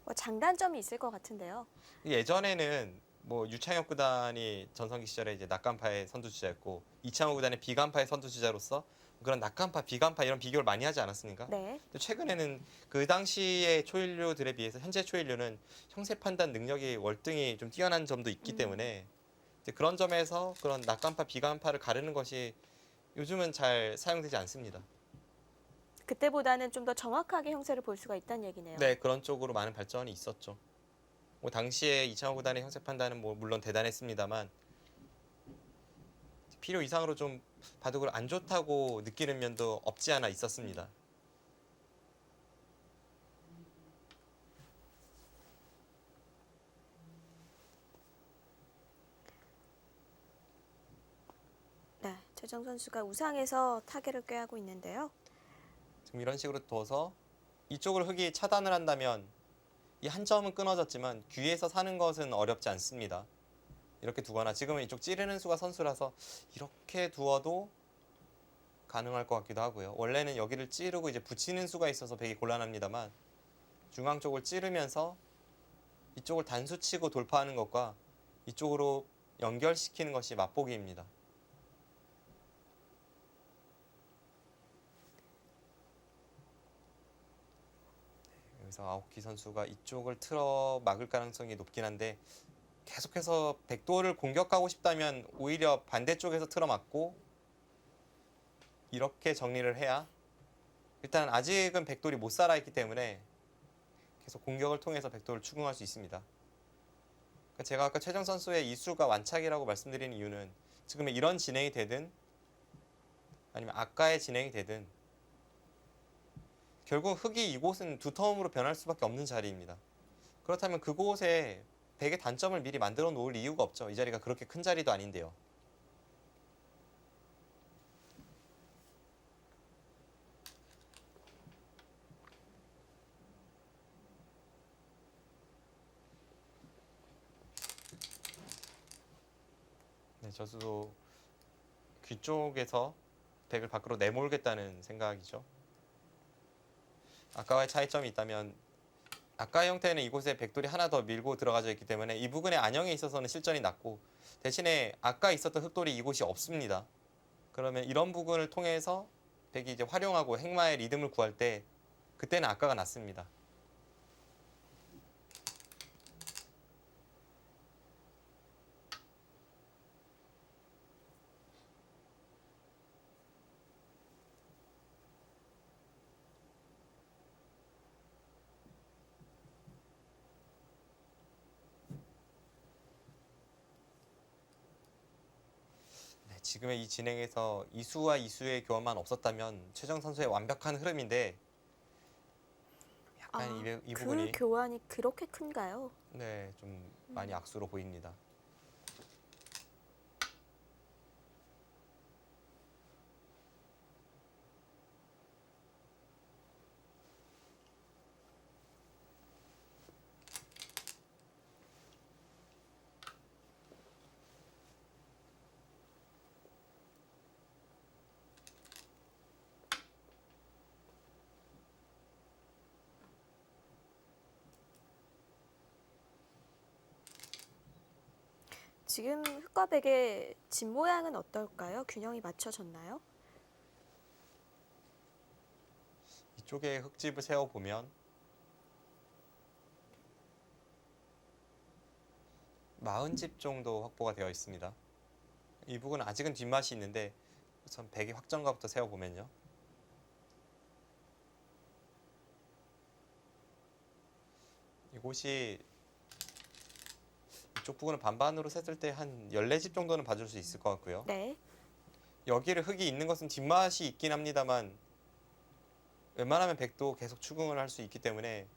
뭐 장단점이 있을 것 같은데요.
예전에는 뭐 유창혁 구단이 전성기 시절에 이제 낙관파의 선두주자였고 이창호 구단의 비관파의 선두주자로서 그런 낙관파, 비관파 이런 비교를 많이 하지 않았습니까?
네.
근데 최근에는 그 당시의 초일류들에 비해서 현재 초일류는 형세 판단 능력이 월등히 좀 뛰어난 점도 있기 때문에 이제 그런 점에서 그런 낙관파, 비관파를 가르는 것이 요즘은 잘 사용되지 않습니다.
그때보다는 좀 더 정확하게 형세를 볼 수가 있다는 얘기네요.
네, 그런 쪽으로 많은 발전이 있었죠. 뭐 당시에 이창호 구단의 형세 판단은 뭐 물론 대단했습니다만 필요 이상으로 좀 바둑을 안 좋다고 느끼는 면도 없지 않아 있었습니다.
네, 최정 선수가 우상에서 타개를 꾀하고 있는데요.
지금 이런 식으로 둬서 이쪽을 흑이 차단을 한다면 이 한 점은 끊어졌지만 귀에서 사는 것은 어렵지 않습니다. 이렇게 두거나 지금은 이쪽 찌르는 수가 선수라서 이렇게 두어도 가능할 것 같기도 하고요. 원래는 여기를 찌르고 이제 붙이는 수가 있어서 되게 곤란합니다만 중앙 쪽을 찌르면서 이쪽을 단수치고 돌파하는 것과 이쪽으로 연결시키는 것이 맛보기입니다. 여기서 아오키 선수가 이쪽을 틀어 막을 가능성이 높긴 한데 계속해서 백도를 공격하고 싶다면 오히려 반대쪽에서 틀어 막고 이렇게 정리를 해야 일단 아직은 백돌이 못 살아있기 때문에 계속 공격을 통해서 백도를 추궁할 수 있습니다. 그러니까 제가 아까 최정 선수의 이수가 완착이라고 말씀드린 이유는 지금의 이런 진행이 되든 아니면 아까의 진행이 되든 결국 흑이 이곳은 두 텀으로 변할 수밖에 없는 자리입니다. 그렇다면 그곳에 백의 단점을 미리 만들어 놓을 이유가 없죠. 이 자리가 그렇게 큰 자리도 아닌데요. 네, 저도 귀 쪽에서 백을 밖으로 내몰겠다는 생각이죠. 아까와의 차이점이 있다면 아까의 형태는 이곳에 백돌이 하나 더 밀고 들어가져 있기 때문에 이 부분의 안형에 있어서는 실전이 낮고 대신에 아까 있었던 흑돌이 이곳이 없습니다. 그러면 이런 부분을 통해서 백이 이제 활용하고 행마의 리듬을 구할 때 그때는 아까가 낫습니다. 지금의 이 진행에서 이수와 이수의 교환만 없었다면 최정 선수의 완벽한 흐름인데 약간 이
그
부분이
교환이 그렇게 큰가요?
네, 좀 많이 악수로 보입니다.
지금 흑과 백의 집 모양은 어떨까요? 균형이 맞춰졌나요?
이쪽에 흙집을 세워보면 40집 정도 확보가 되어 있습니다. 이 부분은 아직은 뒷맛이 있는데 우선 100의 확정가부터 세워보면요. 이곳이 이쪽 부분을 반반으로 셌을 때 한 14집 정도는 봐줄 수 있을 것 같고요.
네.
여기를 흙이 있는 것은 뒷맛이 있긴 합니다만 웬만하면 백도 계속 추궁을 할 수 있기 때문에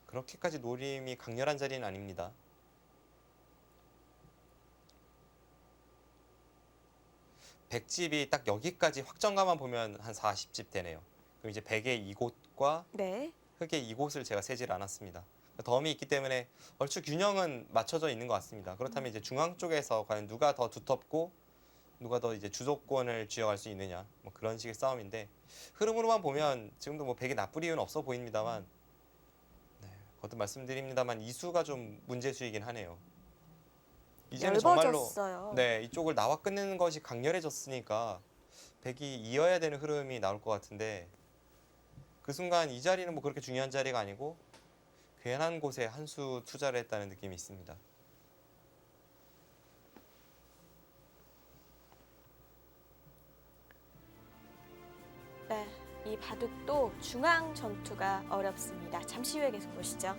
그렇게까지 노림이 강렬한 자리는 아닙니다. 백집이 딱 여기까지 확정가만 보면 한 40집 되네요. 그럼 이제 백의 이곳과
네.
흙의 이곳을 제가 세질 않았습니다. 덤이 있기 때문에 얼추 균형은 맞춰져 있는 것 같습니다. 그렇다면 이제 중앙 쪽에서 과연 누가 더 두텁고 누가 더 이제 주도권을 쥐어갈 수 있느냐 뭐 그런 식의 싸움인데 흐름으로만 보면 지금도 뭐 백이 나쁠 이유는 없어 보입니다만 네, 거듭 말씀드립니다만 이수가 좀 문제수이긴 하네요. 이제는
얇아졌어요.
정말로 네 이쪽을 나와 끝내는 것이 강렬해졌으니까 백이 이어야 되는 흐름이 나올 것 같은데 그 순간 이 자리는 뭐 그렇게 중요한 자리가 아니고 괜한 곳에 한 수 투자를 했다는 느낌이 있습니다.
네. 이 바둑도 중앙 전투가 어렵습니다. 잠시 후에 계속 보시죠.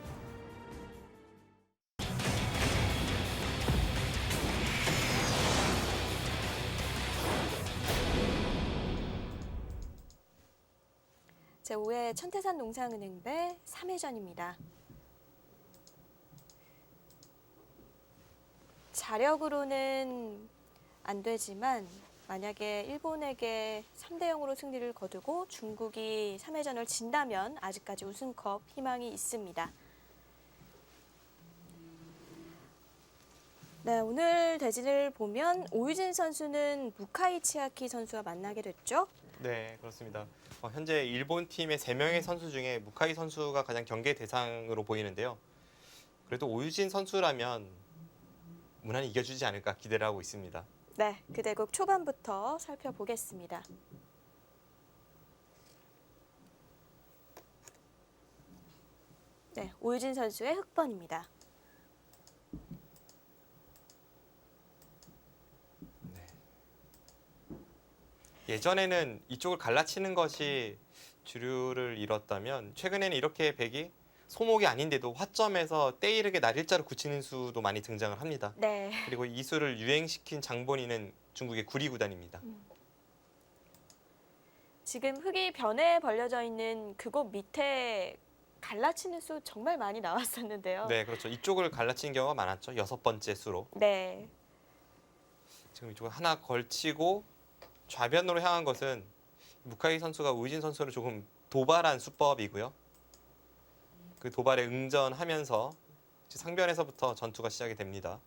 제5회 천태산 농상은행배 3회전입니다. 자력으로는 안 되지만 만약에 일본에게 3대 0으로 승리를 거두고 중국이 3회전을 진다면 아직까지 우승컵 희망이 있습니다. 네, 오늘 대진을 보면 오유진 선수는 무카이 치아키 선수와 만나게 됐죠?
네, 그렇습니다. 현재 일본 팀의 3명의 선수 중에 무카이 선수가 가장 경계 대상으로 보이는데요. 그래도 오유진 선수라면 무난히 이겨주지 않을까 기대를 하고 있습니다.
네, 그 대국 초반부터 살펴보겠습니다. 네, 오유진 선수의 흑번입니다.
예전에는 이쪽을 갈라치는 것이 주류를 이뤘다면 최근에는 이렇게 백이 소목이 아닌데도 화점에서 때이르게 날일자로 굳히는 수도 많이 등장을 합니다.
네.
그리고 이 수를 유행시킨 장본인은 중국의 구리 구단입니다.
지금 흙이 변에 벌려져 있는 그곳 밑에 갈라치는 수 정말 많이 나왔었는데요.
네, 그렇죠. 이쪽을 갈라치는 경우가 많았죠. 6번째 수로.
네.
지금 이쪽을 하나 걸치고 좌변으로 향한 것은 무카이 선수가 우진 선수를 조금 도발한 수법이고요. 그 도발에 응전하면서 상변에서부터 전투가 시작이 됩니다.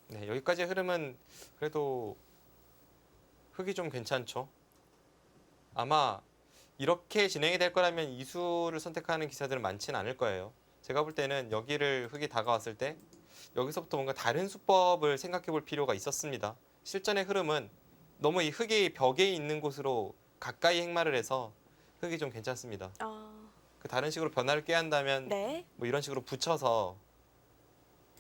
네, 여기까지의 흐름은 그래도 흙이 좀 괜찮죠. 아마 이렇게 진행이 될 거라면 이수를 선택하는 기사들은 많지는 않을 거예요. 제가 볼 때는 여기를 흙이 다가왔을 때 여기서부터 뭔가 다른 수법을 생각해 볼 필요가 있었습니다. 실전의 흐름은 너무 이 흙이 벽에 있는 곳으로 가까이 행마를 해서 흙이 좀 괜찮습니다. 그 다른 식으로 변화를 꾀한다면
네.
뭐 이런 식으로 붙여서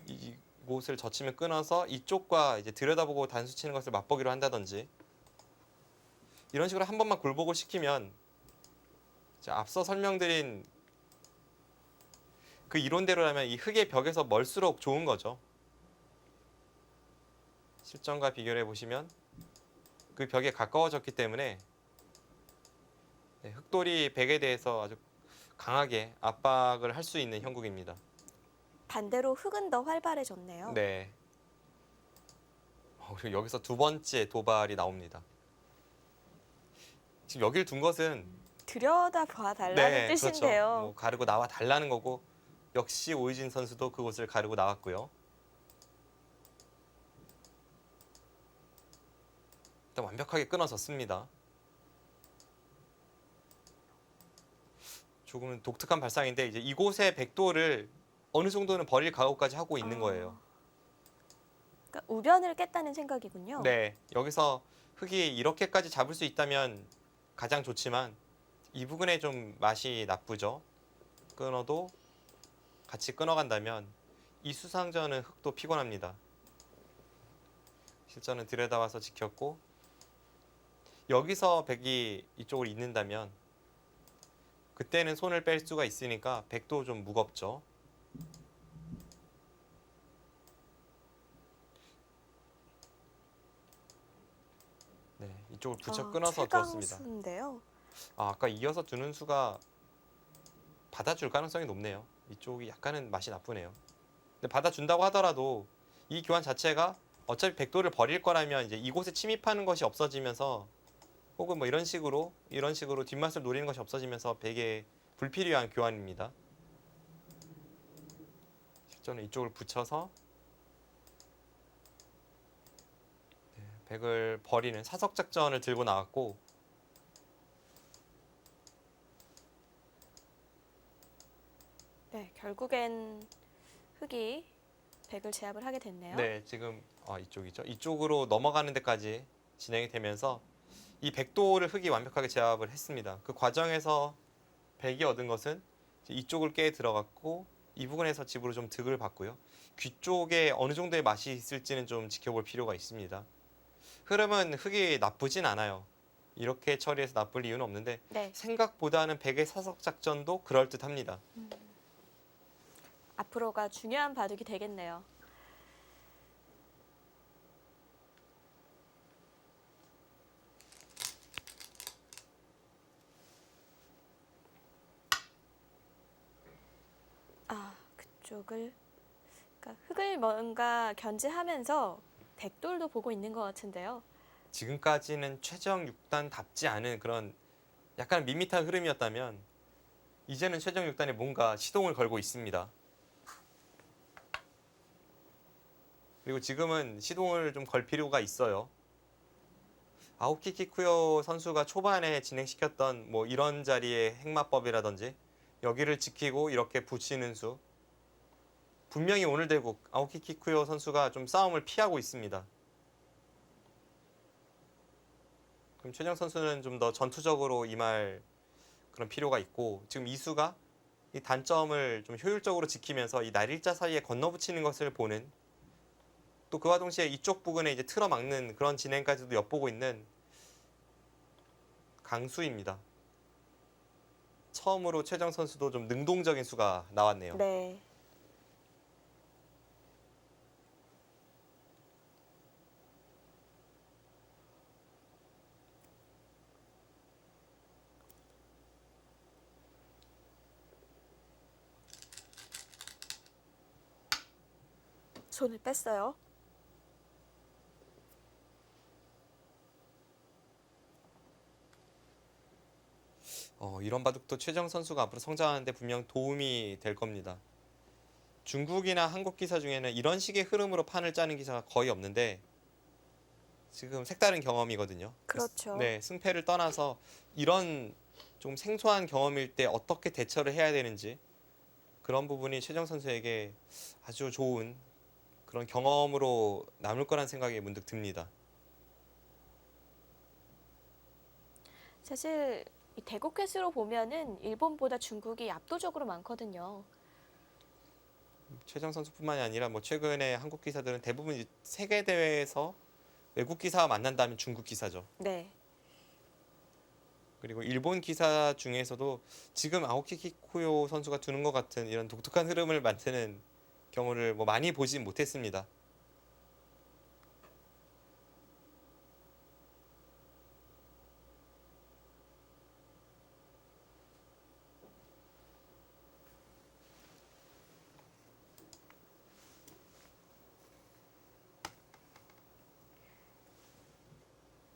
이곳을 젖히면 끊어서 이쪽과 이제 들여다보고 단수 치는 것을 맛보기로 한다든지 이런 식으로 한 번만 굴복을 시키면 앞서 설명드린 그 이론대로라면 이 흙의 벽에서 멀수록 좋은 거죠. 실전과 비교를 해보시면 그 벽에 가까워졌기 때문에 흑돌이 백에 대해서 아주 강하게 압박을 할 수 있는 형국입니다.
반대로 흙은 더 활발해졌네요.
네. 그리고 여기서 두 번째 도발이 나옵니다. 지금 여길 둔 것은
들여다봐 달라는 뜻인데요.
그렇죠. 뭐 가르고 나와 달라는 거고 역시 오유진 선수도 그곳을 가르고 나왔고요. 일단 완벽하게 끊어졌습니다. 조금은 독특한 발상인데 이제 이곳의 백도를 어느 정도는 버릴 각오까지 하고 있는 거예요.
그러니까 우변을 깼다는 생각이군요.
네, 여기서 흙이 이렇게까지 잡을 수 있다면 가장 좋지만 이 부분에 좀 맛이 나쁘죠. 끊어도 같이 끊어간다면 이 수상전은 흙도 피곤합니다. 실전은 들여다와서 지켰고 여기서 백이 이쪽을 잇는다면 그때는 손을 뺄 수가 있으니까 백도 좀 무겁죠. 네, 이쪽을 붙여 끊어서 두었습니다.
최강수인데요.
아까 이어서 두는 수가 받아줄 가능성이 높네요. 이쪽이 약간은 맛이 나쁘네요. 근데 받아준다고 하더라도 이 교환 자체가 어차피 백도를 버릴 거라면 이제 이곳에 침입하는 것이 없어지면서 혹은 뭐 이런 식으로 뒷맛을 노리는 것이 없어지면서 백에 불필요한 교환입니다. 실전은 이쪽을 붙여서 백을 버리는 사석 작전을 들고 나왔고
네, 결국엔 흙이 백을 제압을 하게 됐네요.
네, 지금 이쪽이죠. 이쪽으로 넘어가는 데까지 진행이 되면서 이 백도를 흙이 완벽하게 제압을 했습니다. 그 과정에서 백이 얻은 것은 이쪽을 깨 들어갔고 이 부분에서 집으로 좀 득을 봤고요. 귀 쪽에 어느 정도의 맛이 있을지는 좀 지켜볼 필요가 있습니다. 흐름은 흙이 나쁘진 않아요. 이렇게 처리해서 나쁠 이유는 없는데
네.
생각보다는 백의 사석 작전도 그럴듯합니다.
앞으로가 중요한 바둑이 되겠네요. 이쪽을 그러니까 흙을 뭔가 견제하면서 백돌도 보고 있는 것 같은데요.
지금까지는 최정 6단답지 않은 그런 약간 밋밋한 흐름이었다면 이제는 최정 6단에 뭔가 시동을 걸고 있습니다. 그리고 지금은 시동을 좀 걸 필요가 있어요. 아오키 키쿠요 선수가 초반에 진행시켰던 뭐 이런 자리의 행마법이라든지 여기를 지키고 이렇게 붙이는 수, 분명히 오늘 대국 아오키 키쿠요 선수가 좀 싸움을 피하고 있습니다. 그럼 최정 선수는 좀 더 전투적으로 임할 그런 필요가 있고, 지금 이수가 이 단점을 좀 효율적으로 지키면서 이 날일자 사이에 건너붙이는 것을 보는, 또 그와 동시에 이쪽 부근에 이제 틀어막는 그런 진행까지도 엿보고 있는 강수입니다. 처음으로 최정 선수도 좀 능동적인 수가 나왔네요.
네. 손을 뺐어요.
이런 바둑도 최정 선수가 앞으로 성장하는데 분명 도움이 될 겁니다. 중국이나 한국 기사 중에는 이런 식의 흐름으로 판을 짜는 기사가 거의 없는데 지금 색다른 경험이거든요.
그렇죠.
네, 승패를 떠나서 이런 좀 생소한 경험일 때 어떻게 대처를 해야 되는지, 그런 부분이 최정 선수에게 아주 좋은 그런 경험으로 남을 거란 생각이 문득 듭니다.
사실 이 대국 횟수로 보면은 일본보다 중국이 압도적으로 많거든요.
최정 선수뿐만이 아니라 뭐 최근에 한국 기사들은 대부분 이제 세계 대회에서 외국 기사와 만난다면 중국 기사죠.
네.
그리고 일본 기사 중에서도 지금 아오키 키코요 선수가 두는 것 같은 이런 독특한 흐름을 만드는 경우를 뭐 많이 보진 못했습니다.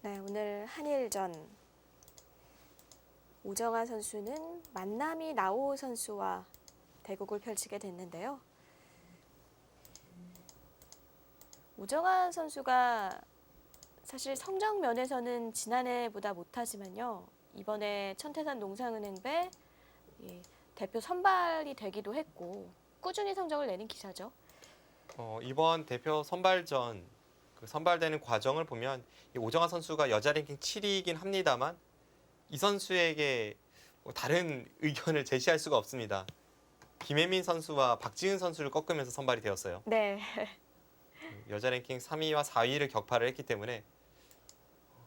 네, 오늘 한일전 오정아 선수는 만나미 나오 선수와 대국을 펼치게 됐는데요. 오정아 선수가 사실 성적 면에서는 지난해보다 못하지만요. 이번에 천태산 농상은행배 대표 선발이 되기도 했고 꾸준히 성적을 내는 기사죠.
이번 대표 선발전 그 선발되는 과정을 보면 이 오정아 선수가 여자 랭킹 7위이긴 합니다만 이 선수에게 뭐 다른 의견을 제시할 수가 없습니다. 김혜민 선수와 박지은 선수를 꺾으면서 선발이 되었어요.
네.
여자 랭킹 3위와 4위를 격파를 했기 때문에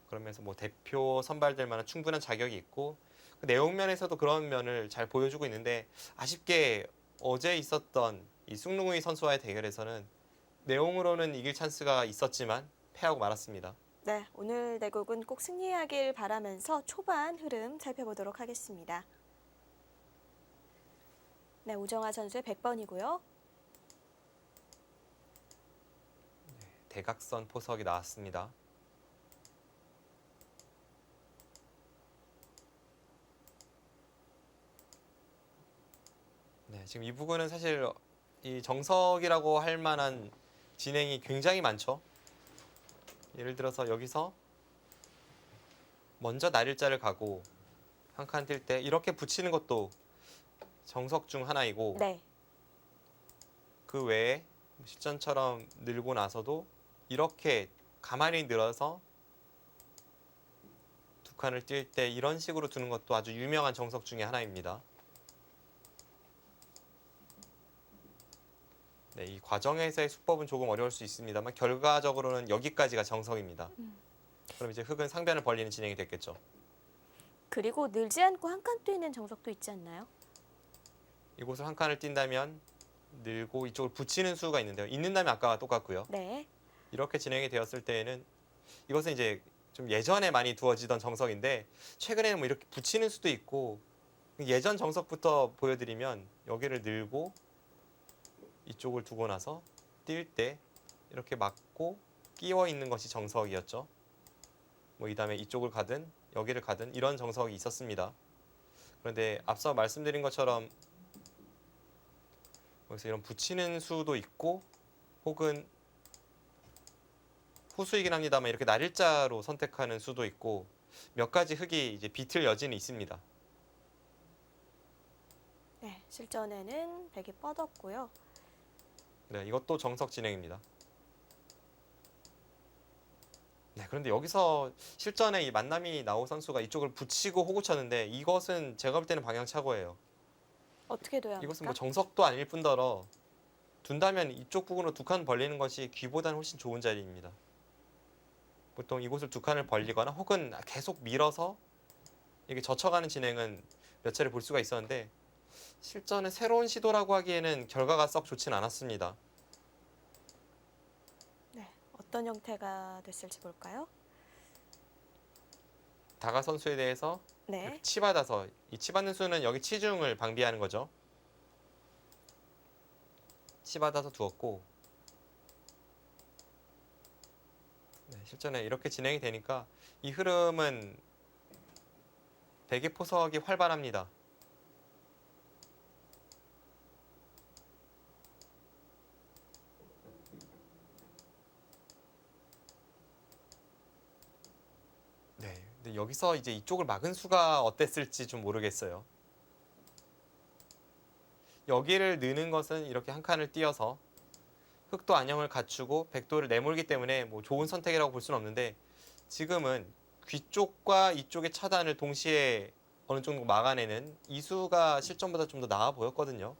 그러면서 뭐 대표 선발될 만한 충분한 자격이 있고, 그 내용 면에서도 그런 면을 잘 보여주고 있는데, 아쉽게 어제 있었던 이 숭룽의 선수와의 대결에서는 내용으로는 이길 찬스가 있었지만 패하고 말았습니다.
네, 오늘 대국은 꼭 승리하길 바라면서 초반 흐름 살펴보도록 하겠습니다. 네, 오정아 선수의 100번이고요.
대각선 포석이 나왔습니다. 네, 지금 이 부분은 사실 이 정석이라고 할 만한 진행이 굉장히 많죠. 예를 들어서 여기서 먼저 날일자를 가고 한 칸 뛸 때 이렇게 붙이는 것도 정석 중 하나이고,
네,
그 외에 실전처럼 늘고 나서도 이렇게 가만히 늘어서 두 칸을 뛸 때 이런 식으로 두는 것도 아주 유명한 정석 중에 하나입니다. 네, 이 과정에서의 수법은 조금 어려울 수 있습니다만 결과적으로는 여기까지가 정석입니다. 그럼 이제 흙은 상변을 벌리는 진행이 됐겠죠.
그리고 늘지 않고 한 칸 뛰는 정석도 있지 않나요?
이곳을 한 칸을 뛴다면 늘고 이쪽을 붙이는 수가 있는데요. 있는다면 아까와 똑같고요.
네,
이렇게 진행이 되었을 때에는 이것은 이제 좀 예전에 많이 두어지던 정석인데 최근에는 뭐 이렇게 붙이는 수도 있고, 예전 정석부터 보여드리면 여기를 늘고 이쪽을 두고 나서 뛸 때 이렇게 맞고 끼워 있는 것이 정석이었죠. 뭐 이 다음에 이쪽을 가든 여기를 가든 이런 정석이 있었습니다. 그런데 앞서 말씀드린 것처럼 여기서 이런 붙이는 수도 있고 혹은 후수이긴 합니다만 이렇게 날일자로 선택하는 수도 있고 몇 가지 흙이 이제 비틀 여지는 있습니다.
네, 실전에는 백이 뻗었고요.
네, 이것도 정석 진행입니다. 네, 그런데 여기서 실전에 이 만남이 나오 선수가 이쪽을 붙이고 호구 쳤는데 이것은 제가 볼 때는 방향착오예요.
어떻게 둬야 합니까?
이것은 뭐 정석도 아닐 뿐더러 둔다면 이쪽 부분으로 두 칸 벌리는 것이 귀보다는 훨씬 좋은 자리입니다. 보통 이곳을 두 칸을 벌리거나 혹은 계속 밀어서 이게 젖혀가는 진행은 몇 차례 볼 수가 있었는데 실전에 새로운 시도라고 하기에는 결과가 썩 좋진 않았습니다.
네, 어떤 형태가 됐을지 볼까요?
다가 선수에 대해서
네,
이렇게 치받아서 이 치받는 수는 여기 치중을 방비하는 거죠. 치받아서 두었고 네, 실전에 이렇게 진행이 되니까 이 흐름은 백의 포석이 활발합니다. 네, 근데 여기서 이제 이쪽을 막은 수가 어땠을지 좀 모르겠어요. 여기를 느는 것은 이렇게 한 칸을 띄어서 흑도 안형을 갖추고 백도를 내몰기 때문에 뭐 좋은 선택이라고 볼 수는 없는데 지금은 귀 쪽과 이쪽의 차단을 동시에 어느 정도 막아내는 이수가 실전보다 좀 더 나아 보였거든요.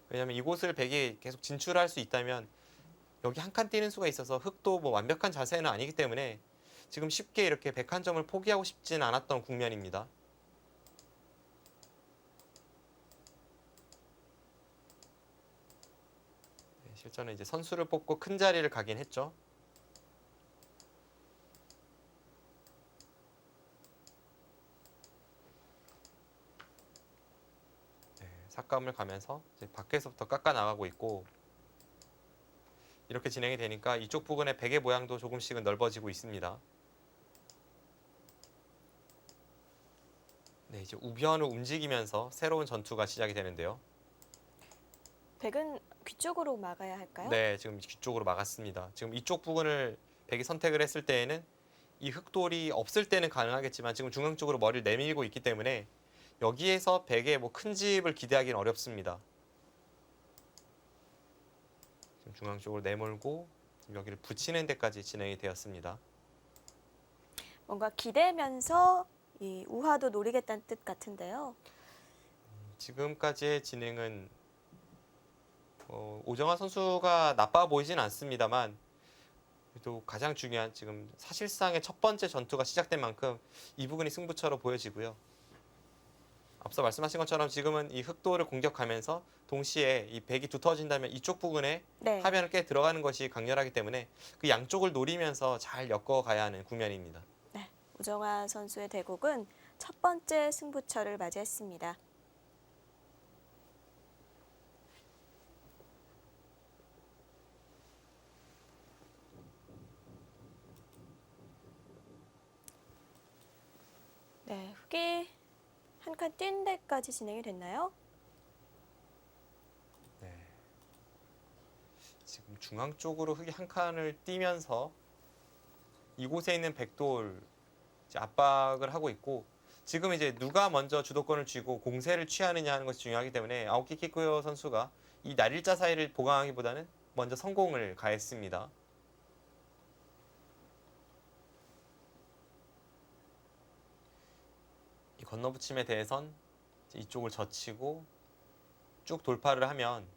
왜냐하면 이곳을 백이 계속 진출할 수 있다면 여기 한 칸 띄는 수가 있어서 흑도 뭐 완벽한 자세는 아니기 때문에 지금 쉽게 이렇게 백 한 점을 포기하고 싶진 않았던 국면입니다. 네, 실전에 이제 선수를 뽑고 큰 자리를 가긴 했죠. 네, 삭감을 가면서 이제 밖에서부터 깎아 나가고 있고 이렇게 진행이 되니까 이쪽 부분의 백의 모양도 조금씩은 넓어지고 있습니다. 네, 이제 우변을 움직이면서 새로운 전투가 시작이 되는데요.
백은 귀 쪽으로 막아야 할까요?
네, 지금 뒤쪽으로 막았습니다. 지금 이쪽 부분을 백이 선택을 했을 때에는 이 흑돌이 없을 때는 가능하겠지만 지금 중앙 쪽으로 머리를 내밀고 있기 때문에 여기에서 백의 뭐 큰 집을 기대하기는 어렵습니다. 지금 중앙 쪽으로 내몰고 여기를 붙이는 데까지 진행이 되었습니다.
뭔가 기대면서 이 우화도 노리겠다는 뜻 같은데요.
지금까지의 진행은 오정환 선수가 나빠 보이진 않습니다만 그래도 가장 중요한 지금 사실상의 첫 번째 전투가 시작된 만큼 이 부분이 승부처로 보여지고요. 앞서 말씀하신 것처럼 지금은 이 흑도를 공격하면서 동시에 이 백이 두터워진다면 이쪽 부분에
네,
하변을 꽤 들어가는 것이 강렬하기 때문에 그 양쪽을 노리면서 잘 엮어가야 하는 국면입니다.
네, 우정화 선수의 대국은 첫 번째 승부처를 맞이했습니다. 네, 흑이 한 칸 뛴 데까지 진행이 됐나요?
네. 지금 중앙 쪽으로 흑이 한 칸을 띄면서 이곳에 있는 백돌 이제 압박을 하고 있고 지금 이제 누가 먼저 주도권을 쥐고 공세를 취하느냐 하는 것이 중요하기 때문에 아오키 키쿠요 선수가 이 날일자 사이를 보강하기보다는 먼저 성공을 가했습니다. 이 건너붙임에 대해선 이쪽을 젖히고 쭉 돌파를 하면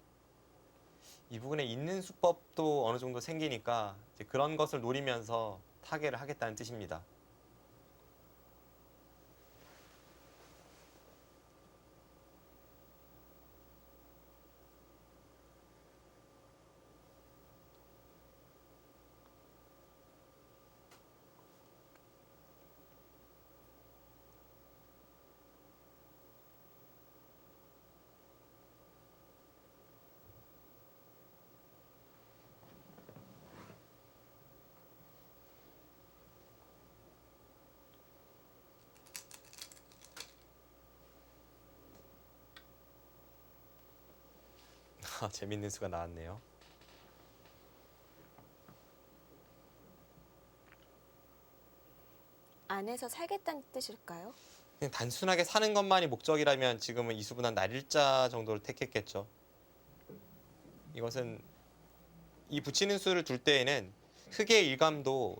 이 부분에 있는 수법도 어느 정도 생기니까 이제 그런 것을 노리면서 타개를 하겠다는 뜻입니다. 재밌는 수가 나왔네요.
안에서 살겠다는 뜻일까요?
그냥 단순하게 사는 것만이 목적이라면 지금은 이수분한 날일자 정도를 택했겠죠. 이것은 이 붙이는 수를 둘 때에는 흑의 일감도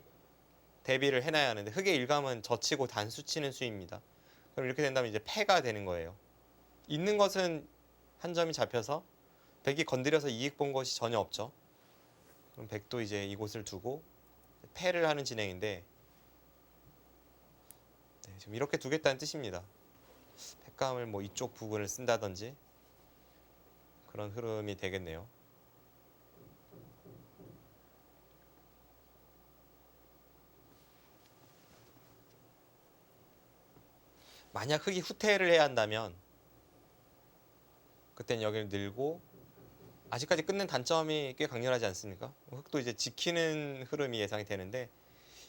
대비를 해놔야 하는데 흑의 일감은 젖히고 단수 치는 수입니다. 그럼 이렇게 된다면 이제 패가 되는 거예요. 있는 것은 한 점이 잡혀서 백이 건드려서 이익 본 것이 전혀 없죠. 그럼 백도 이제 이곳을 두고 패를 하는 진행인데 네, 지금 이렇게 두겠다는 뜻입니다. 패감을 뭐 이쪽 부분을 쓴다든지 그런 흐름이 되겠네요. 만약 흑이 후퇴를 해야 한다면 그땐 여기를 늘고 아직까지 끊는 단점이 꽤 강렬하지 않습니까? 흑도 이제 지키는 흐름이 예상이 되는데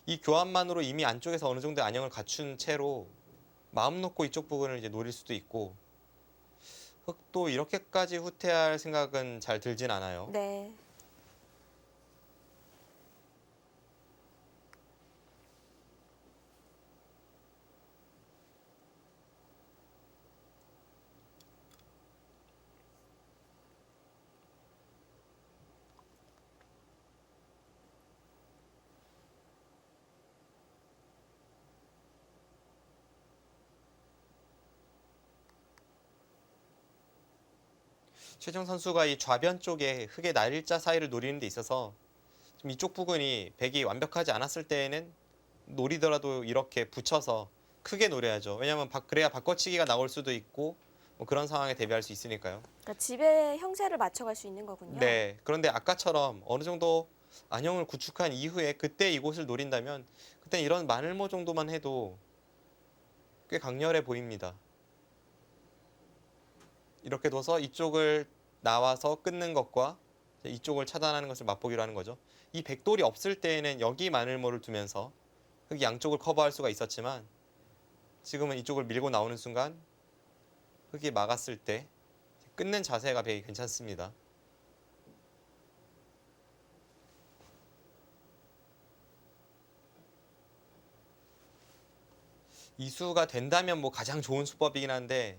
이 교환만으로 이미 안쪽에서 어느 정도 안형을 갖춘 채로 마음 놓고 이쪽 부분을 이제 노릴 수도 있고 흑도 이렇게까지 후퇴할 생각은 잘 들진 않아요.
네.
최정 선수가 이 좌변 쪽에 흑의 날일자 사이를 노리는 데 있어서 좀 이쪽 부분이 백이 완벽하지 않았을 때에는 노리더라도 이렇게 붙여서 크게 노려야죠. 왜냐하면 그래야 바꿔치기가 나올 수도 있고 뭐 그런 상황에 대비할 수 있으니까요.
그러니까 집의 형세를 맞춰갈 수 있는 거군요.
네. 그런데 아까처럼 어느 정도 안형을 구축한 이후에 그때 이곳을 노린다면 그때 이런 마늘모 정도만 해도 꽤 강렬해 보입니다. 이렇게 둬서 이쪽을 나와서 끊는 것과 이쪽을 차단하는 것을 맛보기로 하는 거죠. 이 백돌이 없을 때에는 여기 마늘모를 두면서 흑이 양쪽을 커버할 수가 있었지만 지금은 이쪽을 밀고 나오는 순간 흑이 막았을 때 끊는 자세가 되게 괜찮습니다. 이수가 된다면 뭐 가장 좋은 수법이긴 한데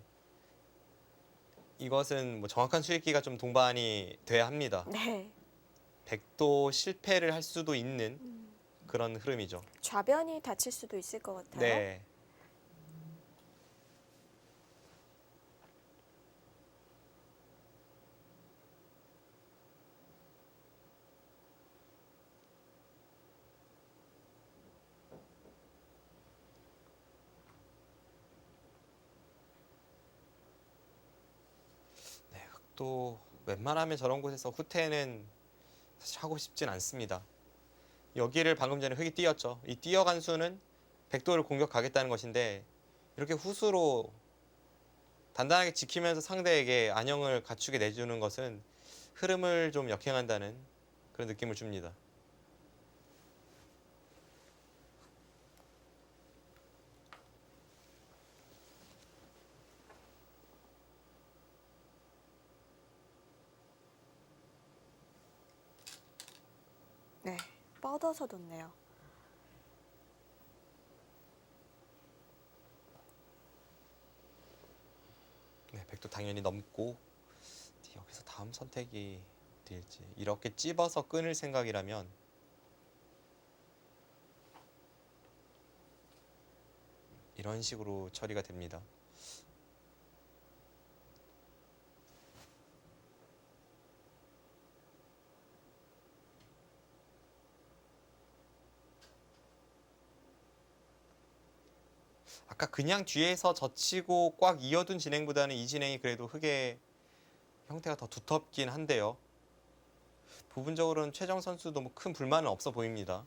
이것은 뭐 정확한 수익기가 좀 동반이 돼야 합니다.
네.
백도 실패를 할 수도 있는 그런 흐름이죠.
좌변이 다칠 수도 있을 것 같아요.
네. 또 웬만하면 저런 곳에서 후퇴는 사실 하고 싶진 않습니다. 여기를 방금 전에 흑이 띄었죠. 이 띄어간 수는 백도를 공격하겠다는 것인데 이렇게 후수로 단단하게 지키면서 상대에게 안형을 갖추게 내주는 것은 흐름을 좀 역행한다는 그런 느낌을 줍니다.
네. 뻗어서 뒀네요.
네, 백도 당연히 넘고 여기서 다음 선택이 될지 이렇게 찝어서 끊을 생각이라면 이런 식으로 처리가 됩니다. 아까 그냥 뒤에서 젖히고 꽉 이어둔 진행보다는 이 진행이 그래도 흑의 형태가 더 두텁긴 한데요. 부분적으로는 최정 선수도 뭐 큰 불만은 없어 보입니다.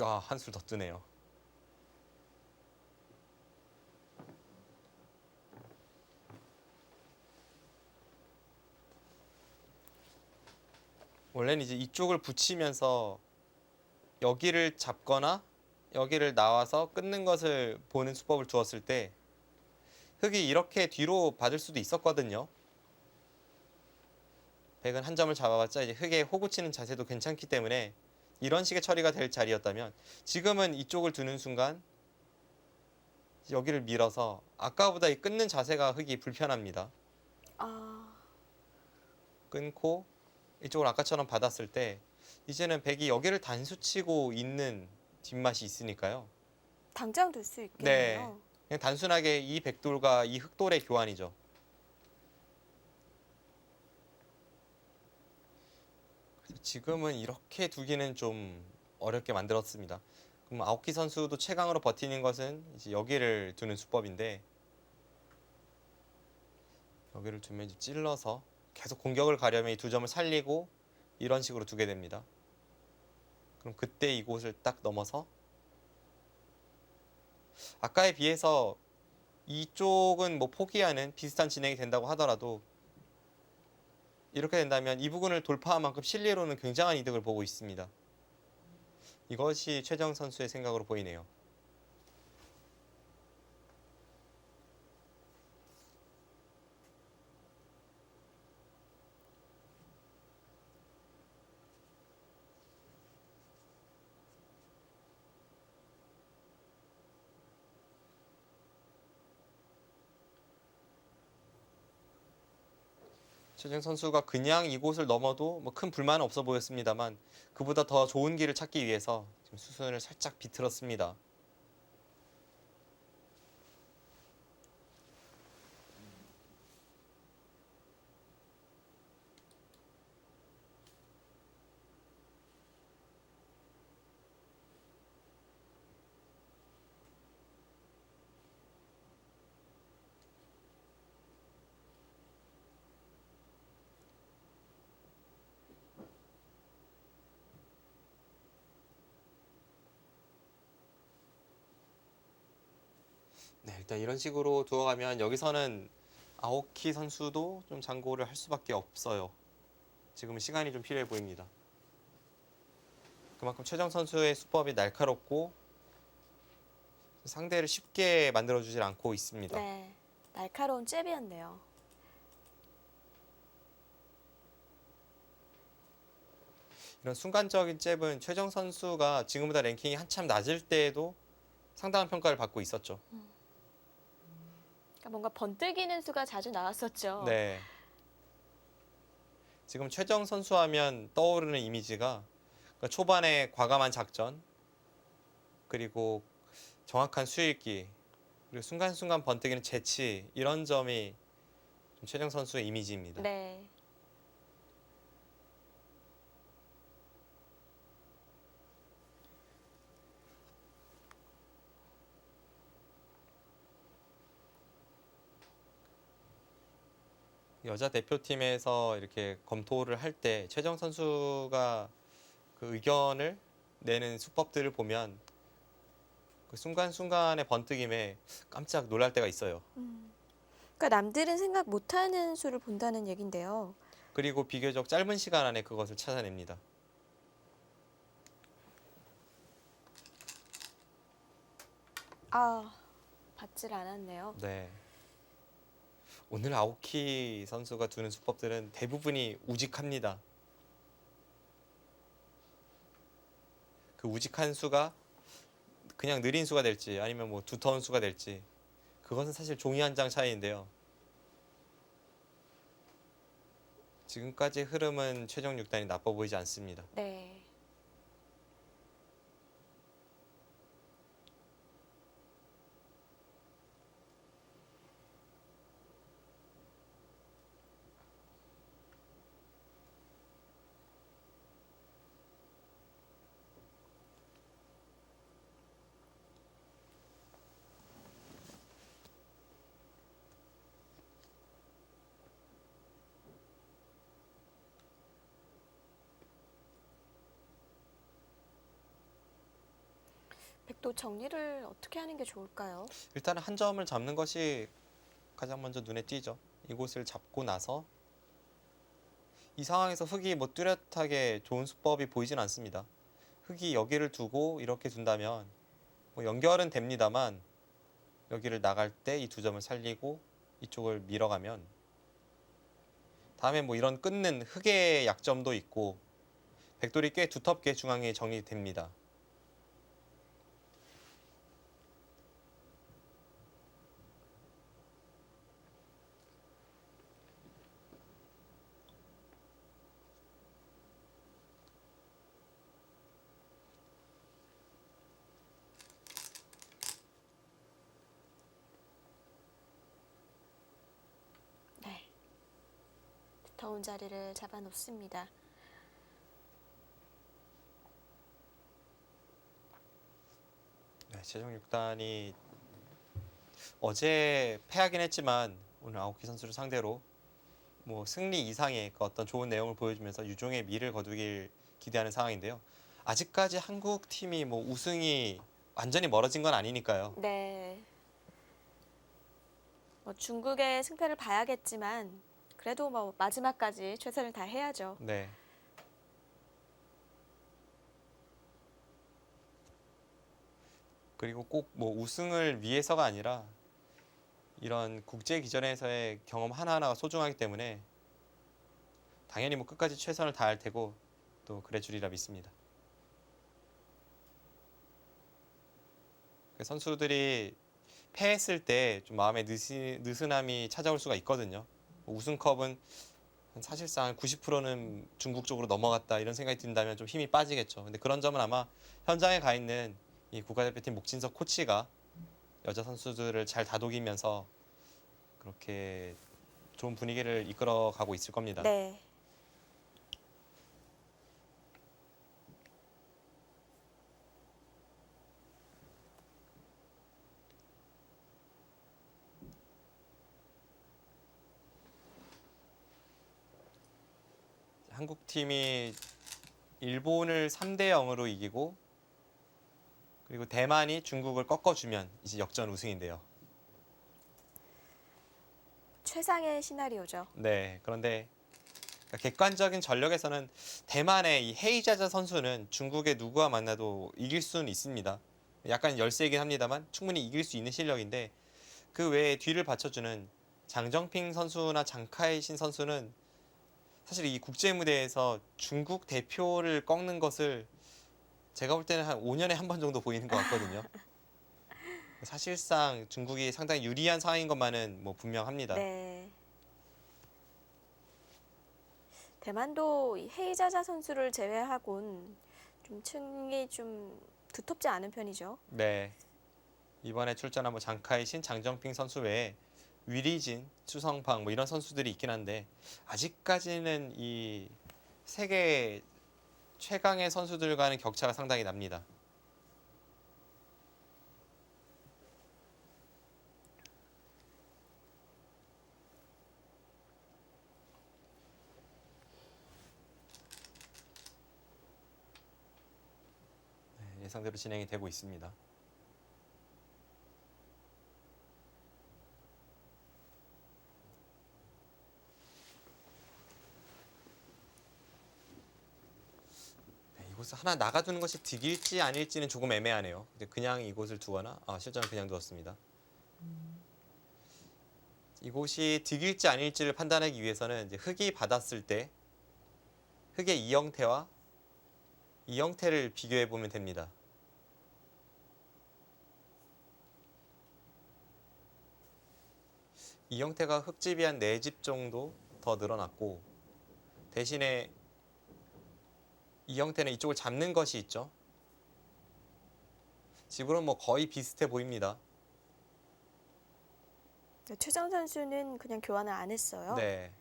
아, 한술 더 뜨네요. 원래는 이제 이쪽을 붙이면서 여기를 잡거나 여기를 나와서 끊는 것을 보는 수법을 두었을 때 흑이 이렇게 뒤로 받을 수도 있었거든요. 백은 한 점을 잡아봤자 이제 흑의 호구 치는 자세도 괜찮기 때문에 이런 식의 처리가 될 자리였다면, 지금은 이쪽을 두는 순간 여기를 밀어서 아까보다 이 끊는 자세가 흑이 불편합니다.
아,
끊고 이쪽을 아까처럼 받았을 때 이제는 백이 여기를 단수치고 있는 뒷맛이 있으니까요.
당장 둘 수
네,
있겠네요.
그냥 단순하게 이 백돌과 이 흑돌의 교환이죠. 그래서 지금은 이렇게 두기는 좀 어렵게 만들었습니다. 그럼 아오키 선수도 최강으로 버티는 것은 이제 여기를 두는 수법인데, 여기를 두면 이제 찔러서 계속 공격을 가려면 이 두 점을 살리고 이런 식으로 두게 됩니다. 그럼 그때 이곳을 딱 넘어서, 아까에 비해서 이쪽은 뭐 포기하는 비슷한 진행이 된다고 하더라도 이렇게 된다면 이 부분을 돌파한 만큼 실리로는 굉장한 이득을 보고 있습니다. 이것이 최정 선수의 생각으로 보이네요. 최정 선수가 그냥 이곳을 넘어도 뭐 큰 불만은 없어 보였습니다만, 그보다 더 좋은 길을 찾기 위해서 지금 수순을 살짝 비틀었습니다. 네, 일단 이런 식으로 두어가면 여기서는 아오키 선수도 좀 장고를 할 수밖에 없어요. 지금은 시간이 좀 필요해 보입니다. 그만큼 최정 선수의 수법이 날카롭고 상대를 쉽게 만들어주질 않고 있습니다.
네, 날카로운 잽이었네요.
이런 순간적인 잽은 최정 선수가 지금보다 랭킹이 한참 낮을 때에도 상당한 평가를 받고 있었죠.
그러니까 뭔가 번뜩이는 수가 자주 나왔었죠.
네. 지금 최정 선수 하면 떠오르는 이미지가, 그러니까 초반에 과감한 작전, 그리고 정확한 수익기, 그리고 순간순간 번뜩이는 재치, 이런 점이 좀 최정 선수의 이미지입니다.
네.
여자 대표팀에서 이렇게 검토를 할 때 최정 선수가 그 의견을 내는 수법들을 보면 그 순간순간의 번뜩임에 깜짝 놀랄 때가 있어요.
그러니까 남들은 생각 못하는 수를 본다는 얘긴데요.
그리고 비교적 짧은 시간 안에 그것을 찾아냅니다.
아, 받질 않았네요.
네. 오늘 아오키 선수가 두는 수법들은 대부분이 우직합니다. 그 우직한 수가 그냥 느린 수가 될지 아니면 뭐 두터운 수가 될지, 그것은 사실 종이 한 장 차이인데요. 지금까지 흐름은 최종 6단이 나빠 보이지 않습니다.
네. 백도 정리를 어떻게 하는 게 좋을까요?
일단은 한 점을 잡는 것이 가장 먼저 눈에 띄죠. 이곳을 잡고 나서 이 상황에서 흑이 뭐 뚜렷하게 좋은 수법이 보이진 않습니다. 흙이 여기를 두고 이렇게 둔다면 뭐 연결은 됩니다만 여기를 나갈 때 이 두 점을 살리고 이쪽을 밀어가면 다음에 뭐 이런 끊는 흙의 약점도 있고 백돌이 꽤 두텁게 중앙에 정리됩니다.
네. 두터운 자리를 잡아 놓습니다.
네, 최종 6단이 어제 패하긴 했지만 오늘 아오키 선수를 상대로 뭐 승리 이상의 그 어떤 좋은 내용을 보여주면서 유종의 미를 거두길 기대하는 상황인데요. 아직까지 한국 팀이 뭐 우승이 완전히 멀어진 건 아니니까요.
네. 뭐 중국의 승패를 봐야겠지만 그래도 뭐 마지막까지 최선을 다해야죠.
네. 그리고 꼭 뭐 우승을 위해서가 아니라 이런 국제 기전에서의 경험 하나하나가 소중하기 때문에 당연히 뭐 끝까지 최선을 다할 테고 또 그래 주리라 믿습니다. 선수들이 패했을 때 좀 마음에 느슨함이 찾아올 수가 있거든요. 우승컵은 사실상 90%는 중국 쪽으로 넘어갔다 이런 생각이 든다면 좀 힘이 빠지겠죠. 근데 그런 점은 아마 현장에 가 있는 이 국가대표팀 목진석 코치가 여자 선수들을 잘 다독이면서 그렇게 좋은 분위기를 이끌어 가고 있을 겁니다.
네.
한국 팀이 일본을 3대 0으로 이기고 그리고 대만이 중국을 꺾어주면 이제 역전 우승인데요.
최상의 시나리오죠.
네, 그런데 객관적인 전력에서는 대만의 이 헤이자자 선수는 중국의 누구와 만나도 이길 수는 있습니다. 약간 열세이긴 합니다만 충분히 이길 수 있는 실력인데 그 외에 뒤를 받쳐주는 장정핑 선수나 장카이신 선수는 사실 이 국제 무대에서 중국 대표를 꺾는 것을 제가 볼 때는 한 5년에 한 번 정도 보이는 것 같거든요. 사실상 중국이 상당히 유리한 상황인 것만은 뭐 분명합니다.
네. 대만도 이 헤이자자 선수를 제외하곤 좀 층이 좀 두텁지 않은 편이죠.
네. 이번에 출전한 뭐 장카이신, 장정핑 선수 외에 위리진, 추성팡 뭐 이런 선수들이 있긴 한데 아직까지는 이 세계 최강의 선수들과는 격차가 상당히 납니다. 네, 예상대로 진행이 되고 있습니다. 이곳을 하나 나가두는 것이 득일지 아닐지는 조금 애매하네요. 그냥 이곳을 두거나 실전을 그냥 두었습니다. 이곳이 득일지 아닐지를 판단하기 위해서는 이제 흑이 받았을 때 흑의 이 형태와 이 형태를 비교해 보면 됩니다. 이 형태가 흙집이 한 4집 정도 더 늘어났고 대신에 이 형태는 이쪽을 잡는 것이 있죠. 지금은 뭐 거의 비슷해 보입니다.
최정 선수는 그냥 교환을 안 했어요.
네.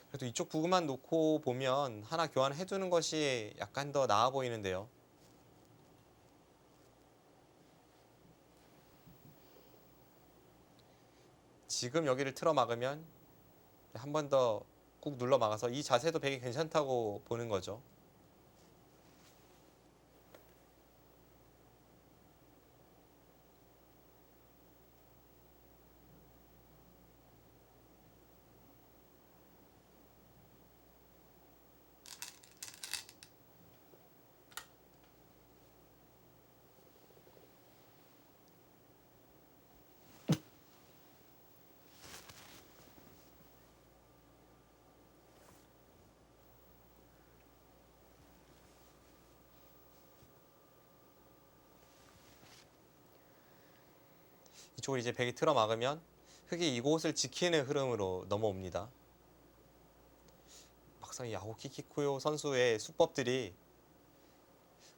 그래도 이쪽 부분만 놓고 보면 하나 교환해 두는 것이 약간 더 나아 보이는데요. 지금 여기를 틀어 막으면 한 번 더 꾹 눌러 막아서 이 자세도 되게 괜찮다고 보는 거죠. 이쪽을 이제 백이 틀어 막으면 흑이 이곳을 지키는 흐름으로 넘어옵니다. 막상 이 야오키 키쿠요 선수의 수법들이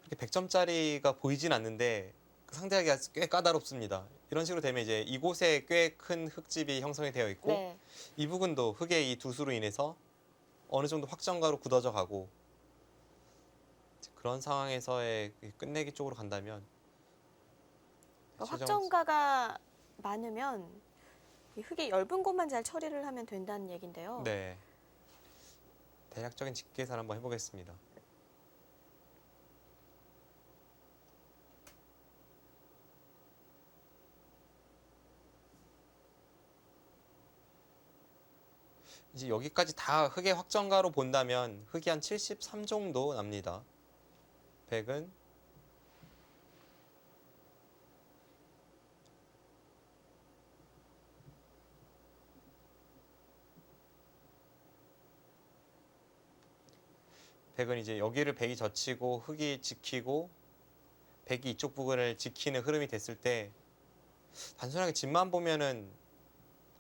그렇게 100점짜리가 보이진 않는데 상대하기가 꽤 까다롭습니다. 이런 식으로 되면 이제 이곳에 꽤 큰 흙집이 형성이 되어 있고
네.
이 부분도 흙의 이 두수로 인해서 어느 정도 확정가로 굳어져 가고 그런 상황에서의 끝내기 쪽으로 간다면
확정가가 많으면 이 흙의 얇은 곳만 잘 처리를 하면 된다는 얘긴데요.
네. 대략적인 직계산 한번 해보겠습니다. 이제 여기까지 다 흙의 확정가로 본다면 흙이 한 73 정도 납니다. 100은 이제 여기를 백이 젖히고 흙이 지키고 백이 이쪽 부분을 지키는 흐름이 됐을 때 단순하게 집만 보면은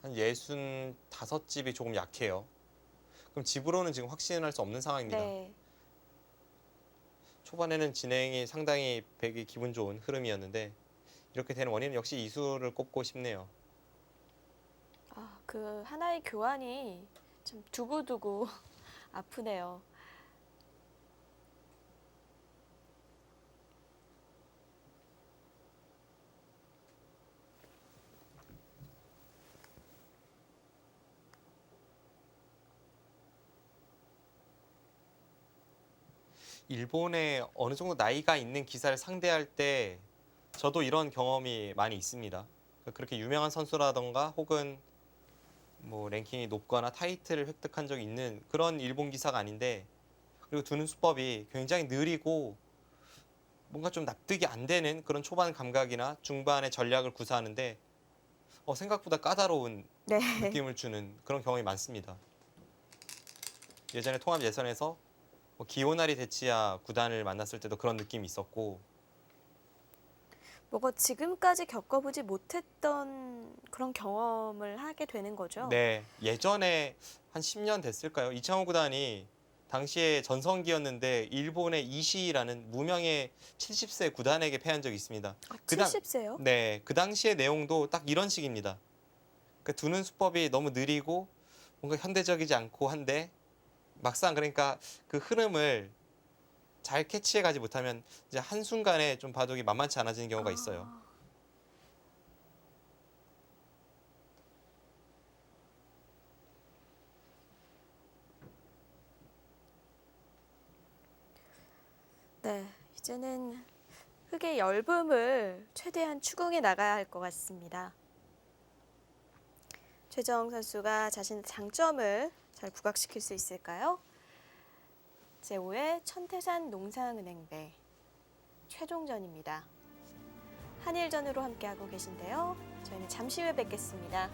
한 65집이 조금 약해요. 그럼 집으로는 지금 확신할 수 없는 상황입니다.
네.
초반에는 진행이 상당히 백이 기분 좋은 흐름이었는데 이렇게 되는 원인은 역시 이수를 꼽고 싶네요.
아, 그 하나의 교환이 좀 두고두고 아프네요.
일본에 어느 정도 나이가 있는 기사를 상대할 때 저도 이런 경험이 많이 있습니다. 그렇게 유명한 선수라던가 혹은 뭐 랭킹이 높거나 타이틀을 획득한 적이 있는 그런 일본 기사가 아닌데 그리고 두는 수법이 굉장히 느리고 뭔가 좀 납득이 안 되는 그런 초반 감각이나 중반의 전략을 구사하는데 생각보다 까다로운
네.
느낌을 주는 그런 경험이 많습니다. 예전에 통합 예선에서 기요나리 데치야 구단을 만났을 때도 그런 느낌이 있었고
뭐가 지금까지 겪어보지 못했던 그런 경험을 하게 되는 거죠.
네, 예전에 한 10년 됐을까요? 이창호 구단이 당시에 전성기였는데 일본의 이시라는 무명의 70세 구단에게 패한 적이 있습니다.
아,
그 당-
70세요?
네, 그 당시의 내용도 딱 이런 식입니다. 그러니까 두는 수법이 너무 느리고 뭔가 현대적이지 않고 한데 막상 그러니까 그 흐름을 잘 캐치해가지 못하면 이제 한순간에 좀 바둑이 만만치 않아지는 경우가 있어요.
네, 이제는 흙의 엷음을 최대한 추궁해 나가야 할 것 같습니다. 최정 선수가 자신의 장점을 잘 부각시킬 수 있을까요? 제5회 천태산 농상은행배 최종전입니다. 한일전으로 함께하고 계신데요. 저희는 잠시 후에 뵙겠습니다.